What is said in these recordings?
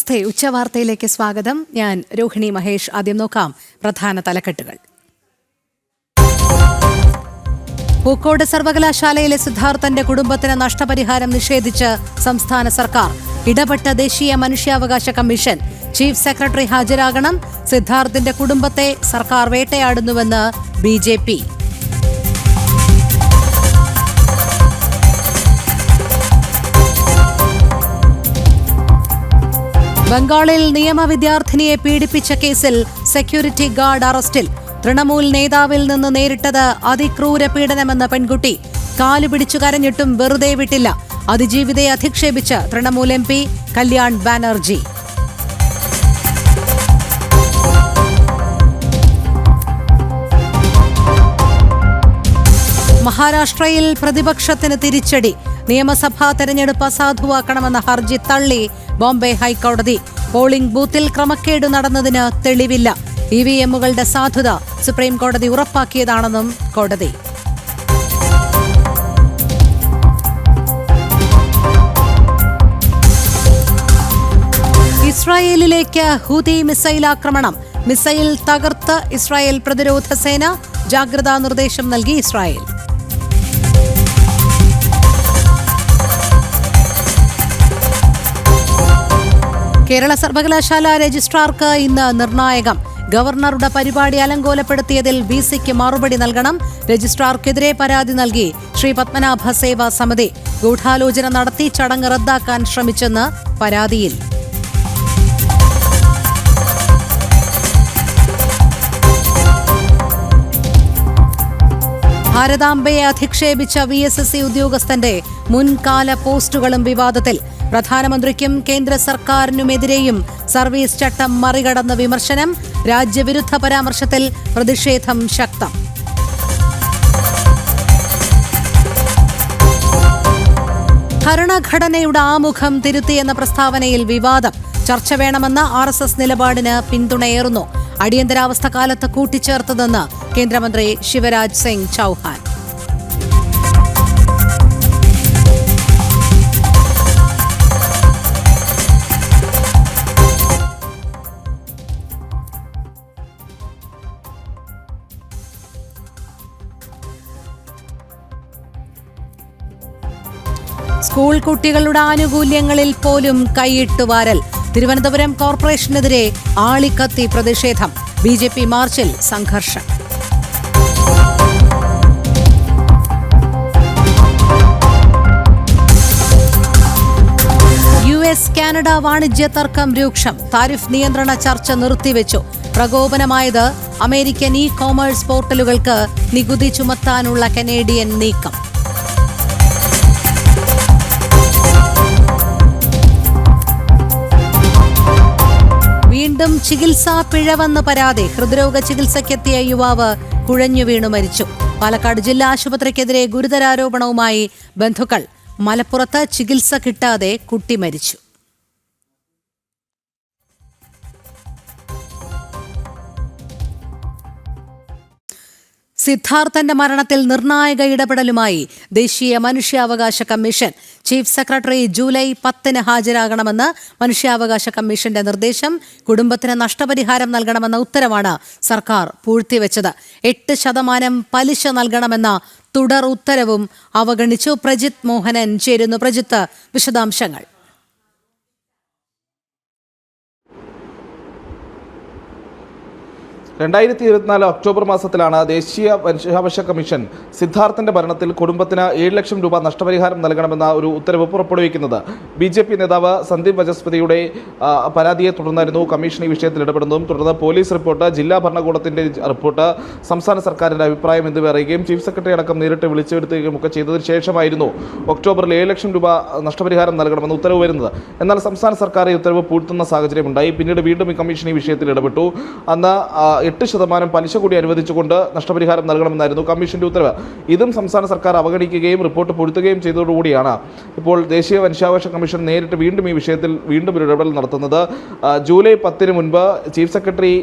നമസ്തേ, ഉച്ചവാർത്തയിലേക്ക് സ്വാഗതം. ഞാൻ രോഹിണി മഹേഷ്. ആദ്യം നോക്കാം പ്രധാന തലക്കെട്ടുകൾ. പൂക്കോട് സർവകലാശാലയിലെ സിദ്ധാർത്ഥന്റെ കുടുംബത്തിന് നഷ്ടപരിഹാരം നിഷേധിച്ച് സംസ്ഥാന സർക്കാർ. ഇടപെട്ട ദേശീയ മനുഷ്യാവകാശ കമ്മീഷൻ. ചീഫ് സെക്രട്ടറി ഹാജരാകണം. സിദ്ധാർത്ഥന്റെ കുടുംബത്തെ സർക്കാർ വേട്ടയാടുന്നുവെന്ന് BJP. ബംഗാളിൽ നിയമവിദ്യാർത്ഥിനിയെ പീഡിപ്പിച്ച കേസിൽ സെക്യൂരിറ്റി ഗാർഡ് അറസ്റ്റിൽ. തൃണമൂൽ നേതാവിൽ നിന്ന് നേരിട്ടത് അതിക്രൂര പീഡനമെന്ന പെൺകുട്ടി. കാലുപിടിച്ചു കരഞ്ഞിട്ടും വെറുതെ വിട്ടില്ല. അതിജീവിതയെ അധിക്ഷേപിച്ച് തൃണമൂൽ MP കല്യാൺ ബാനർജി. മഹാരാഷ്ട്രയിൽ പ്രതിപക്ഷത്തിന് തിരിച്ചടി. നിയമസഭാ തെരഞ്ഞെടുപ്പ് അസാധുവാക്കണമെന്ന ഹർജി തള്ളി ബോംബെ ഹൈക്കോടതി. പോളിംഗ് ബൂത്തിൽ ക്രമക്കേട് നടന്നതിന് തെളിവില്ല. EVMകളുടെ സാധുത സുപ്രീം കോടതി ഉറപ്പാക്കിയതാണെന്നും കോടതി. ഇസ്രായേലിലേക്ക് ഹൂതി മിസൈൽ ആക്രമണം. മിസൈൽ തകർത്ത് ഇസ്രായേൽ പ്രതിരോധ സേന. ജാഗ്രതാ നിർദ്ദേശം നൽകി ഇസ്രായേൽ. കേരള സർവകലാശാല രജിസ്ട്രാർക്ക് ഇന്ന് നിർണായകം. ഗവർണറുടെ പരിപാടി അലങ്കോലപ്പെടുത്തിയതിൽ VCക്ക് മറുപടി നൽകണം. രജിസ്ട്രാർക്കെതിരെ പരാതി നൽകി ശ്രീ പത്മനാഭ സേവാ സമിതി. ഗൂഢാലോചന നടത്തി ചടങ്ങ് റദ്ദാക്കാൻ ശ്രമിച്ചെന്ന് പരാതിയിൽ. ഭാരതാംബയെ അധിക്ഷേപിച്ച VSSC ഉദ്യോഗസ്ഥന്റെ മുൻകാല പോസ്റ്റുകളും വിവാദത്തിൽ. പ്രധാനമന്ത്രിക്കും കേന്ദ്ര സർക്കാരിനുമെതിരെയും സർവീസ് ചട്ടം മറികടന്ന വിമർശനം. രാജ്യവിരുദ്ധ പരാമർശത്തിൽ പ്രതിഷേധം ശക്തം. ഭരണഘടനയുടെ ആമുഖം തിരുത്തിയെന്ന പ്രസ്താവനയിൽ വിവാദം. ചർച്ച വേണമെന്ന RSS നിലപാടിന് പിന്തുണയേറുന്നു. അടിയന്തരാവസ്ഥ കാലത്ത് കൂട്ടിച്ചേർത്തതെന്ന് കേന്ദ്രമന്ത്രി ശിവരാജ് സിംഗ് ചൌഹാൻ. സ്കൂൾ കുട്ടികളുടെ ആനുകൂല്യങ്ങളിൽ പോലും കൈയിട്ടുവാരൽ. തിരുവനന്തപുരം കോർപ്പറേഷനെതിരെ ആളിക്കത്തി പ്രതിഷേധം. BJP മാർച്ചിൽ സംഘർഷം. US കാനഡ വാണിജ്യ തർക്കം രൂക്ഷം. താരിഫ് നിയന്ത്രണ ചർച്ച നിർത്തിവെച്ചു. പ്രകോപനമായത് അമേരിക്കൻ ഇ-കോമേഴ്സ് പോർട്ടലുകൾക്ക് നികുതി ചുമത്താനുള്ള കനേഡിയൻ നീക്കം. വീണ്ടും ചികിത്സാ പിഴവെന്ന് പരാതി. ഹൃദ്രോഗ ചികിത്സയ്ക്കെത്തിയ യുവാവ് കുഴഞ്ഞു വീണു മരിച്ചു. പാലക്കാട് ജില്ലാ ആശുപത്രിക്കെതിരെ ഗുരുതരാരോപണവുമായി ബന്ധുക്കൾ. മലപ്പുറത്ത് ചികിത്സ കിട്ടാതെ കുട്ടി മരിച്ചു. സിദ്ധാർത്ഥന്റെ മരണത്തിൽ നിർണായക ഇടപെടലുമായി ദേശീയ മനുഷ്യാവകാശ കമ്മീഷൻ. ചീഫ് സെക്രട്ടറി ജൂലൈ 10 ഹാജരാകണമെന്ന് മനുഷ്യാവകാശ കമ്മീഷന്റെ നിർദ്ദേശം. കുടുംബത്തിന് നഷ്ടപരിഹാരം നൽകണമെന്ന ഉത്തരവാണ് സർക്കാർ പൂഴ്ത്തിവെച്ചത്. 8% പലിശ നൽകണമെന്ന തുടർ ഉത്തരവും അവഗണിച്ചു. പ്രജിത്ത് മോഹനൻ ചേരുന്നു. പ്രജിത്ത്, വിശദാംശങ്ങൾ. ഒക്ടോബർ മാസത്തിലാണ് ദേശീയ മനുഷ്യാവകാശ കമ്മീഷൻ സിദ്ധാർത്ഥന്റെ മരണത്തിൽ കുടുംബത്തിന് 7 ലക്ഷം രൂപ നഷ്ടപരിഹാരം നൽകണമെന്ന ഒരു ഉത്തരവ് പുറപ്പെടുവിക്കുന്നത്. BJP നേതാവ് സന്ദീപ് വചസ്പതിയുടെ പരാതിയെ തുടർന്നായിരുന്നു കമ്മീഷൻ ഈ വിഷയത്തിൽ ഇടപെടുന്നതും. തുടർന്ന് പോലീസ് റിപ്പോർട്ട്, ജില്ലാ ഭരണകൂടത്തിന്റെ റിപ്പോർട്ട്, സംസ്ഥാന സർക്കാരിന്റെ അഭിപ്രായം എന്നിവ അറിയുകയും ചീഫ് സെക്രട്ടറി അടക്കം നേരിട്ട് വിളിച്ചു വരുത്തുകയും ഒക്കെ ചെയ്തതിനു ശേഷമായിരുന്നു ഒക്ടോബറിൽ 7 ലക്ഷം രൂപ നഷ്ടപരിഹാരം നൽകണമെന്ന് ഉത്തരവ് വരുന്നത്. എന്നാൽ സംസ്ഥാന സർക്കാർ ഈ ഉത്തരവ് പൂഴ്ത്തുന്ന സാഹചര്യമുണ്ടായി. പിന്നീട് വീണ്ടും ഈ കമ്മീഷൻ ഈ വിഷയത്തിൽ ഇടപെട്ടു. അന്ന് 8% പലിശ കൂടി അനുവദിച്ചുകൊണ്ട് നഷ്ടപരിഹാരം നൽകണമെന്നായിരുന്നു കമ്മീഷന്റെ ഉത്തരവ്. ഇതും സംസ്ഥാന സർക്കാർ അവഗണിക്കുകയും റിപ്പോർട്ട് പൊരുത്തുകയും ചെയ്തതോടുകൂടിയാണ് ഇപ്പോൾ ദേശീയ മനുഷ്യാവകാശ കമ്മീഷൻ നേരിട്ട് വീണ്ടും ഈ വിഷയത്തിൽ വീണ്ടും ഒരു ഇടപെടൽ നടത്തുന്നത്. ജൂലൈ 10 മുൻപ് ചീഫ് സെക്രട്ടറി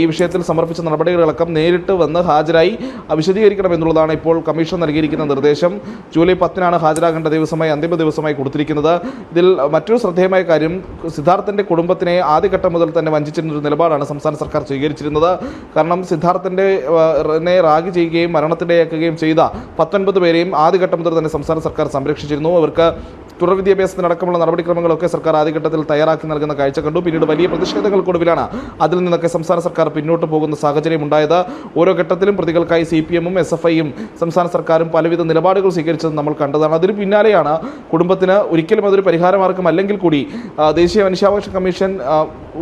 ഈ വിഷയത്തിൽ സമർപ്പിച്ച നടപടികളടക്കം നേരിട്ട് വന്ന് ഹാജരായി വിശദീകരിക്കണമെന്നുള്ളതാണ് ഇപ്പോൾ കമ്മീഷൻ നൽകിയിരിക്കുന്ന നിർദ്ദേശം. ജൂലൈ 10 ഹാജരാകേണ്ട ദിവസമായി അന്തിമ ദിവസമായി കൊടുത്തിരിക്കുന്നത്. ഇതിൽ മറ്റൊരു ശ്രദ്ധേയമായ കാര്യം, സിദ്ധാർത്ഥന്റെ കുടുംബത്തിനെ ആദ്യഘട്ടം മുതൽ തന്നെ വഞ്ചിച്ചിരുന്ന ഒരു നിലപാടാണ് സംസ്ഥാന സർക്കാർ സ്വീകരിച്ചിരുന്നത്. കാരണം സിദ്ധാർത്ഥന്റെ റാഗ് ചെയ്യുകയും മരണത്തിനിടയാക്കുകയും ചെയ്ത 19 പേരെയും ആദ്യഘട്ടം മുതൽ തന്നെ സംസ്ഥാന സർക്കാർ സംരക്ഷിച്ചിരുന്നു. അവർക്ക് തുടർ വിദ്യാഭ്യാസത്തിനടക്കമുള്ള നടപടിക്രമങ്ങളൊക്കെ സർക്കാർ ആദ്യഘട്ടത്തിൽ തയ്യാറാക്കി നൽകുന്ന കാഴ്ച കണ്ടു. പിന്നീട് വലിയ പ്രതിഷേധങ്ങൾക്കൊടുവിലാണ് അതിൽ നിന്നൊക്കെ സംസ്ഥാന സർക്കാർ പിന്നോട്ട് പോകുന്ന സാഹചര്യം ഉണ്ടായത്. ഓരോ ഘട്ടത്തിലും പ്രതികൾക്കായി CPM-ഉം SFI-യും സംസ്ഥാന സർക്കാരും പലവിധ നിലപാടുകൾ സ്വീകരിച്ചത് നമ്മൾ കണ്ടതാണ്. അതിന് പിന്നാലെയാണ് കുടുംബത്തിന് ഒരിക്കലും അതൊരു പരിഹാരമാർഗം അല്ലെങ്കിൽ കൂടി ദേശീയ മനുഷ്യാവകാശ കമ്മീഷൻ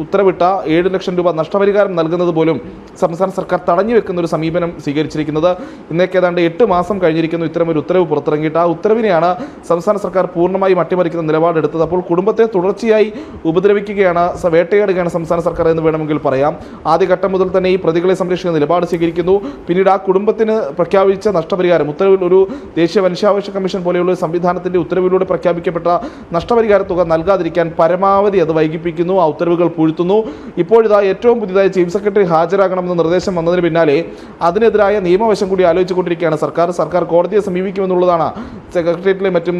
ഉത്തരവിട്ട 7 ലക്ഷം രൂപ നഷ്ടപരിഹാരം നൽകുന്നത് പോലും സംസ്ഥാന സർക്കാർ തടഞ്ഞു വെക്കുന്ന ഒരു സമീപനം സ്വീകരിച്ചിരിക്കുന്നത്. ഇന്നേക്ക് ഏതാണ്ട് 8 മാസം കഴിഞ്ഞിരിക്കുന്നു ഇത്തരമൊരു ഉത്തരവ് പുറത്തിറങ്ങിയിട്ട്. ആ ഉത്തരവിനെയാണ് സംസ്ഥാന സർക്കാർ പൂർണ്ണമായും അട്ടിമറിക്കുന്ന നിലപാടെടുത്തത്. അപ്പോൾ കുടുംബത്തെ തുടർച്ചയായി ഉപദ്രവിക്കുകയാണ്, വേട്ടയാടുകയാണ് സംസ്ഥാന സർക്കാർ എന്ന് വേണമെങ്കിൽ പറയാം. ആദ്യഘട്ടം മുതൽ തന്നെ ഈ പ്രതികളെ സംരക്ഷിക്കുന്ന നിലപാട് സ്വീകരിക്കുന്നു. പിന്നീട് ആ കുടുംബത്തിന് പ്രഖ്യാപിച്ച നഷ്ടപരിഹാരം ഉത്തരവിൽ ഒരു ദേശീയ മനുഷ്യാവകാശ കമ്മീഷൻ പോലെയുള്ള സംവിധാനത്തിന്റെ ഉത്തരവിലൂടെ പ്രഖ്യാപിക്കപ്പെട്ട നഷ്ടപരിഹാര തുക നൽകാതിരിക്കാൻ പരമാവധി അത് വൈകിപ്പിക്കുന്നു. ആ ഉത്തരവുകൾ പൂഴ്ത്തുന്നു. ഇപ്പോഴിതാ ഏറ്റവും പുതിയതായി ചീഫ് സെക്രട്ടറി ഹാജരാകണമെന്ന നിർദ്ദേശം വന്നതിന് പിന്നാലെ അതിനെതിരായ നിയമവശം കൂടി ആലോചിച്ചുകൊണ്ടിരിക്കുകയാണ് സർക്കാർ കോടതിയെ സമീപിക്കുമെന്നുള്ളതാണ് സെക്രട്ടേറിയറ്റിലെ മറ്റും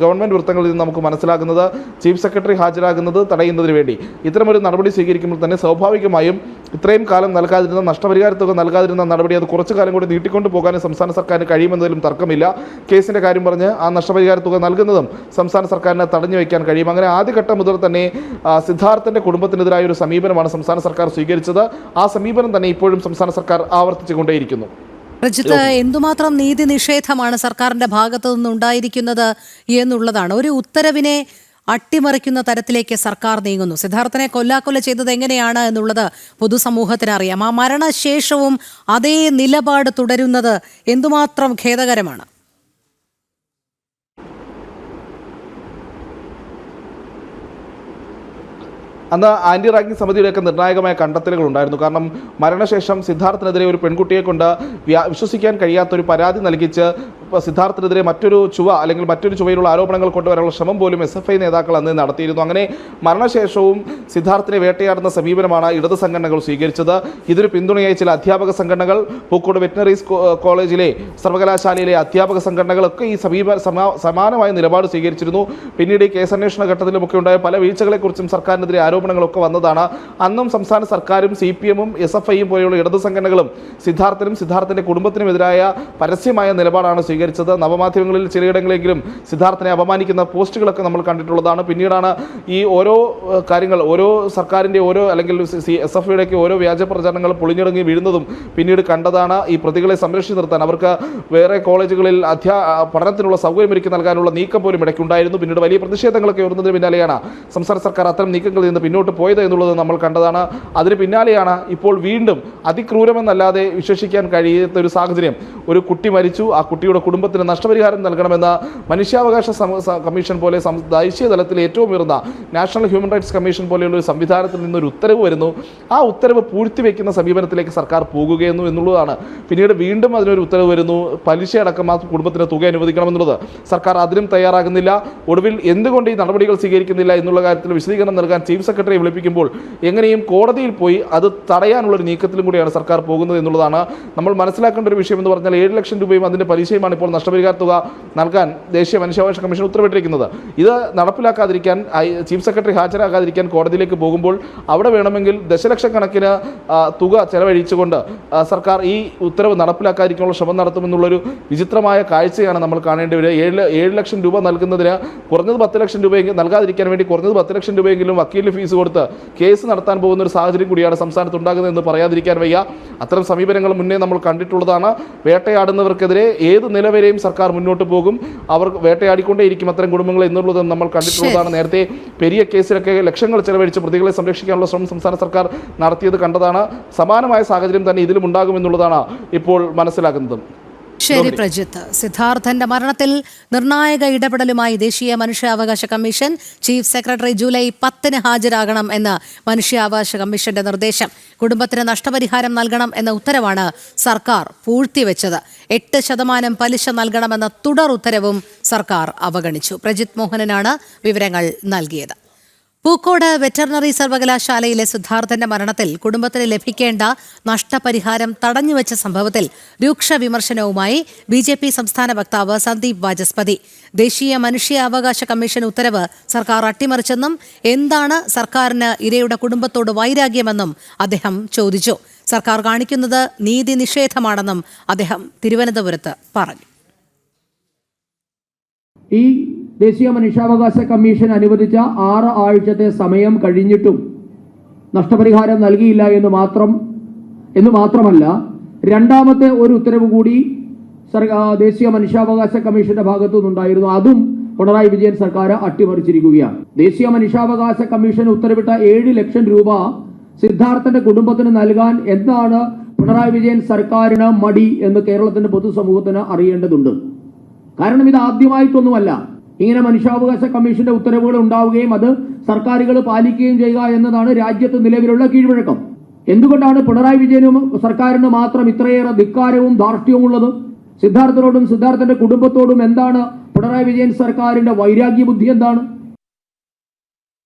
ഗവൺമെന്റ് വൃത്തങ്ങളിൽ നിന്ന് നമുക്ക് മനസ്സിലാകുന്നത്. ചീഫ് സെക്രട്ടറി ഹാജരാകുന്നത് തടയുന്നതിന് വേണ്ടി ഇത്തരമൊരു നടപടി സ്വീകരിക്കുമ്പോൾ തന്നെ സ്വാഭാവികമായും ഇത്രയും കാലം നൽകാതിരുന്ന നഷ്ടപരിഹാര തുക നൽകാതിരുന്ന നടപടി അത് കുറച്ചു കാലം കൂടി നീട്ടിക്കൊണ്ടു പോകാനും സംസ്ഥാന സർക്കാരിന് കഴിയുമെന്നതിലും തർക്കമില്ല. കേസിന്റെ കാര്യം പറഞ്ഞ് ആ നഷ്ടപരിഹാര തുക നൽകുന്നതും സംസ്ഥാന സർക്കാരിനെ തടഞ്ഞു വയ്ക്കാൻ കഴിയും. അങ്ങനെ ആദ്യഘട്ടം മുതൽ തന്നെ സിദ്ധാർത്ഥന്റെ കുടുംബത്തിനെതിരായ ഒരു സമീപനമാണ് സംസ്ഥാന സർക്കാർ സ്വീകരിച്ചത്. ആ സമീപനം തന്നെ ഇപ്പോഴും സംസ്ഥാന സർക്കാർ ആവർത്തിച്ചുകൊണ്ടേയിരിക്കുന്നു. പ്രജിത്ത്, എന്തുമാത്രം നീതി നിഷേധമാണ് സർക്കാരിന്റെ ഭാഗത്തു നിന്നുണ്ടായിരിക്കുന്നത് എന്നുള്ളതാണ്. ഒരു ഉത്തരവിനെ അട്ടിമറിക്കുന്ന തരത്തിലേക്ക് സർക്കാർ നീങ്ങുന്നു. സിദ്ധാർത്ഥനെ കൊല്ലാക്കൊല ചെയ്തത് എങ്ങനെയാണ് എന്നുള്ളത് പൊതുസമൂഹത്തിന് അറിയാം. ആ മരണശേഷവും അതേ നിലപാട് തുടരുന്നത് എന്തുമാത്രം ഖേദകരമാണ്. അന്ന് ആന്റി റാങ്കിംഗ് സമിതിയുടെയൊക്കെ നിർണായകമായ കണ്ടെത്തലുകൾ ഉണ്ടായിരുന്നു. കാരണം മരണശേഷം സിദ്ധാർത്ഥിനെതിരെ ഒരു പെൺകുട്ടിയെ കൊണ്ട് വിശ്വസിക്കാൻ കഴിയാത്തൊരു പരാതി നൽകിച്ച് സിദ്ധാർത്ഥിനെതിരെ മറ്റൊരു ചുവയിലുള്ള ആരോപണങ്ങൾ കൊണ്ടുവരാനുള്ള ശ്രമം പോലും SFI നേതാക്കൾ അന്ന് നടത്തിയിരുന്നു. അങ്ങനെ മരണശേഷവും സിദ്ധാർത്ഥിനെ വേട്ടയാടുന്ന സമീപനമാണ് ഇടത് സംഘടനകൾ സ്വീകരിച്ചത്. ഇതിന് പിന്തുണയായി ചില അധ്യാപക സംഘടനകൾ, പൂക്കോട് വെറ്റിനറി കോളേജിലെ സർവകലാശാലയിലെ അധ്യാപക സംഘടനകളൊക്കെ ഈ സമാനമായ നിലപാട് സ്വീകരിച്ചിരുന്നു. പിന്നീട് ഈ കേസന്വേഷണ ഘട്ടത്തിലുമൊക്കെ ഉണ്ടായ പല വീഴ്ചകളെക്കുറിച്ചും സർക്കാരിനെതിരെ ആരോപണങ്ങളൊക്കെ വന്നതാണ്. അന്നും സംസ്ഥാന സർക്കാരും CPM-ഉം SFI-യും പോലെയുള്ള ഇടത് സംഘടനകളും സിദ്ധാർത്ഥിന്റെ കുടുംബത്തിനുമെതിരായ പരസ്യമായ നിലപാടാണ് സ്വീകരിച്ചത്. നവമാധ്യമങ്ങളിൽ ചിലയിടങ്ങളെങ്കിലും സിദ്ധാർത്ഥിനെ അപമാനിക്കുന്ന പോസ്റ്റുകളൊക്കെ നമ്മൾ കണ്ടിട്ടുള്ളതാണ്. പിന്നീടാണ് ഈ ഓരോ കാര്യങ്ങൾ, ഓരോ സർക്കാരിൻ്റെ അല്ലെങ്കിൽ SFI-യുടെയൊക്കെ ഓരോ വ്യാജ പ്രചാരണങ്ങൾ പൊളിഞ്ഞിറങ്ങി വീഴുന്നതും പിന്നീട് കണ്ടതാണ്. ഈ പ്രതികളെ സംരക്ഷിച്ചു നിർത്താൻ അവർക്ക് വേറെ കോളേജുകളിൽ പഠനത്തിനുള്ള സൗകര്യമൊരുക്കി നൽകാനുള്ള നീക്കം പോലും ഇടയ്ക്കുണ്ടായിരുന്നു. പിന്നീട് വലിയ പ്രതിഷേധങ്ങളൊക്കെ ഉയർന്നതിന് പിന്നാലെയാണ് സംസ്ഥാന സർക്കാർ അത്തരം നീക്കങ്ങളിൽ നിന്ന് പിന്നോട്ട് പോയത് എന്നുള്ളത് നമ്മൾ കണ്ടതാണ്. അതിന് പിന്നാലെയാണ് ഇപ്പോൾ വീണ്ടും അതിക്രൂരമെന്നല്ലാതെ വിശ്വസിക്കാൻ കഴിയാത്ത ഒരു സാഹചര്യം. ഒരു കുട്ടി മരിച്ചു, ആ കുട്ടിയുടെ കുടുംബത്തിന് നഷ്ടപരിഹാരം നൽകണമെന്ന മനുഷ്യാവകാശ കമ്മീഷൻ പോലെ ദേശീയ തലത്തിൽ ഏറ്റവും ഉയർന്ന നാഷണൽ ഹ്യൂമൻ റൈറ്റ്സ് കമ്മീഷൻ പോലെയുള്ള ഒരു സംവിധാനത്തിൽ നിന്നൊരു ഉത്തരവ് വരുന്നു. ആ ഉത്തരവ് പൂഴ്ത്തിവെക്കുന്ന സമീപനത്തിലേക്ക് സർക്കാർ പോകുകയെന്നു എന്നുള്ളതാണ്. പിന്നീട് വീണ്ടും അതിനൊരു ഉത്തരവ് വരുന്നു, പലിശ അടക്കം ആ കുടുംബത്തിന് തുക അനുവദിക്കണമെന്നുള്ളത്. സർക്കാർ അതിനും തയ്യാറാകുന്നില്ല. ഒടുവിൽ എന്തുകൊണ്ട് ഈ നടപടികൾ സ്വീകരിക്കുന്നില്ല എന്നുള്ള കാര്യത്തിൽ വിശദീകരണം നൽകാൻ ചീഫ് സെക്രട്ടറിയെ വിളിപ്പിക്കുമ്പോൾ എങ്ങനെയും കോടതിയിൽ പോയി അത് തടയാനുള്ളൊരു നീക്കത്തിലും കൂടിയാണ് സർക്കാർ പോകുന്നത് എന്നുള്ളതാണ് നമ്മൾ മനസ്സിലാക്കേണ്ട ഒരു വിഷയം. എന്ന് പറഞ്ഞാൽ 7 ലക്ഷം രൂപയും അതിൻ്റെ പലിശയുമാണ് ഇപ്പോൾ നഷ്ടപരിഹാര തുക നൽകാൻ ദേശീയ മനുഷ്യാവകാശ കമ്മീഷൻ ഉത്തരവിട്ടിരിക്കുന്നത്. ഇത് നടപ്പിലാക്കാതിരിക്കാൻ ചീഫ് സെക്രട്ടറി ഹാജരാകാതിരിക്കാൻ കോടതിയിലേക്ക് പോകുമ്പോൾ അവിടെ വേണമെങ്കിൽ ദശലക്ഷക്കണക്കിന് തുക ചെലവഴിച്ചുകൊണ്ട് സർക്കാർ ഈ ഉത്തരവ് നടപ്പിലാക്കാതിരിക്കാനുള്ള ശ്രമം നടത്തുമെന്നുള്ളൊരു വിചിത്രമായ കാഴ്ചയാണ് നമ്മൾ കാണേണ്ടി വരിക. 7 ലക്ഷം രൂപ നൽകുന്നതിന് കുറഞ്ഞത് 10 ലക്ഷം രൂപയെങ്കിലും നൽകാതിരിക്കാൻ വേണ്ടി കുറഞ്ഞത് 10 ലക്ഷം രൂപയെങ്കിലും വക്കീലിന് ഫീസ് കൊടുത്ത് കേസ് നടത്താൻ പോകുന്ന ഒരു സാഹചര്യം കൂടിയാണ് സംസ്ഥാനത്ത് ഉണ്ടാകുന്നതെന്ന് പറയാതിരിക്കാൻ വയ്യ. അത്തരം സമീപനങ്ങൾ മുന്നേ നമ്മൾ കണ്ടിട്ടുള്ളതാണ്. വേട്ടയാടുന്നവർക്കെതിരെ ഏത് നിലവരെയും സർക്കാർ മുന്നോട്ട് പോകും. അവർ വേട്ടയാടിക്കൊണ്ടേയിരിക്കും അത്തരം കുടുംബങ്ങൾ എന്നുള്ളത് നമ്മൾ കണ്ടിട്ടുള്ളതാണ്. നേരത്തെ പെരിയ കേസിലൊക്കെ ലക്ഷങ്ങൾ ചെലവഴിച്ച് പ്രതികളെ സംരക്ഷിക്കാനുള്ള ശ്രമം സംസ്ഥാന സർക്കാർ നടത്തിയത് കണ്ടതാണ്. സമാനമായ സാഹചര്യം തന്നെ ഇതിലും ഉണ്ടാകുമെന്നുള്ളതാണ് ഇപ്പോൾ മനസ്സിലാക്കുന്നത്. ശരി പ്രജിത്ത്, സിദ്ധാർത്ഥന്റെ മരണത്തിൽ നിർണായക ഇടപെടലുമായി ദേശീയ മനുഷ്യാവകാശ കമ്മീഷൻ ചീഫ് സെക്രട്ടറി ജൂലൈ 10 ഹാജരാകണം എന്ന് മനുഷ്യാവകാശ കമ്മീഷന്റെ നിർദ്ദേശം. കുടുംബത്തിന് നഷ്ടപരിഹാരം നൽകണം എന്ന ഉത്തരവാണ് സർക്കാർ പൂഴ്ത്തിവെച്ചത്. 8% പലിശ നൽകണമെന്ന തുടർ ഉത്തരവും സർക്കാർ അവഗണിച്ചു. പ്രജിത്ത് മോഹനനാണ് വിവരങ്ങൾ നൽകിയത്. പൂക്കോട് വെറ്ററിനറി സർവകലാശാലയിലെ സിദ്ധാർത്ഥന്റെ മരണത്തിൽ കുടുംബത്തിന് ലഭിക്കേണ്ട നഷ്ടപരിഹാരം തടഞ്ഞുവെച്ച സംഭവത്തിൽ രൂക്ഷ വിമർശനവുമായി BJP സംസ്ഥാന വക്താവ് സന്ദീപ് വാചസ്പതി. ദേശീയ മനുഷ്യാവകാശ കമ്മീഷൻ ഉത്തരവ് സർക്കാർ അട്ടിമറിച്ചെന്നും എന്താണ് സർക്കാരിന് ഇരയുടെ കുടുംബത്തോട് വൈരാഗ്യമെന്നും അദ്ദേഹം ചോദിച്ചു. സർക്കാർ കാണിക്കുന്നത് നീതി നിഷേധമാണെന്നും അദ്ദേഹം തിരുവനന്തപുരത്ത് പറഞ്ഞു. ഈ ദേശീയ മനുഷ്യാവകാശ കമ്മീഷൻ അനുവദിച്ച 6 ആഴ്ചത്തെ സമയം കഴിഞ്ഞിട്ടും നഷ്ടപരിഹാരം നൽകിയില്ല എന്ന് മാത്രമല്ല, രണ്ടാമത്തെ ഒരു ഉത്തരവ് കൂടി ദേശീയ മനുഷ്യാവകാശ കമ്മീഷന്റെ ഭാഗത്തു നിന്നുണ്ടായിരുന്നു. അതും പിണറായി വിജയൻ സർക്കാർ അട്ടിമറിച്ചിരിക്കുകയാണ്. ദേശീയ മനുഷ്യാവകാശ കമ്മീഷൻ ഉത്തരവിട്ട 7 ലക്ഷം രൂപ സിദ്ധാർത്ഥന്റെ കുടുംബത്തിന് നൽകാൻ എന്താണ് പിണറായി വിജയൻ സർക്കാരിന് മടി എന്ന് കേരളത്തിന്റെ പൊതുസമൂഹത്തിന് അറിയേണ്ടതുണ്ട്. കാരണം ഇത് ആദ്യമായിട്ടൊന്നുമല്ല ഇങ്ങനെ മനുഷ്യാവകാശ കമ്മീഷന്റെ ഉത്തരവുകൾ ഉണ്ടാവുകയും അത് സർക്കാരുകൾ പാലിക്കുകയും ചെയ്യുക എന്നതാണ് രാജ്യത്ത് നിലവിലുള്ള കീഴ്വഴക്കം. എന്തുകൊണ്ടാണ് പിണറായി വിജയനും സർക്കാരിന് മാത്രം ഇത്രയേറെ ധിക്കാരവും ധാർഷ്ട്യവും ഉള്ളത്? സിദ്ധാർത്ഥനോടും സിദ്ധാർത്ഥന്റെ കുടുംബത്തോടും എന്താണ് പിണറായി വിജയൻ സർക്കാരിന്റെ വൈരാഗ്യ ബുദ്ധി എന്താണ്?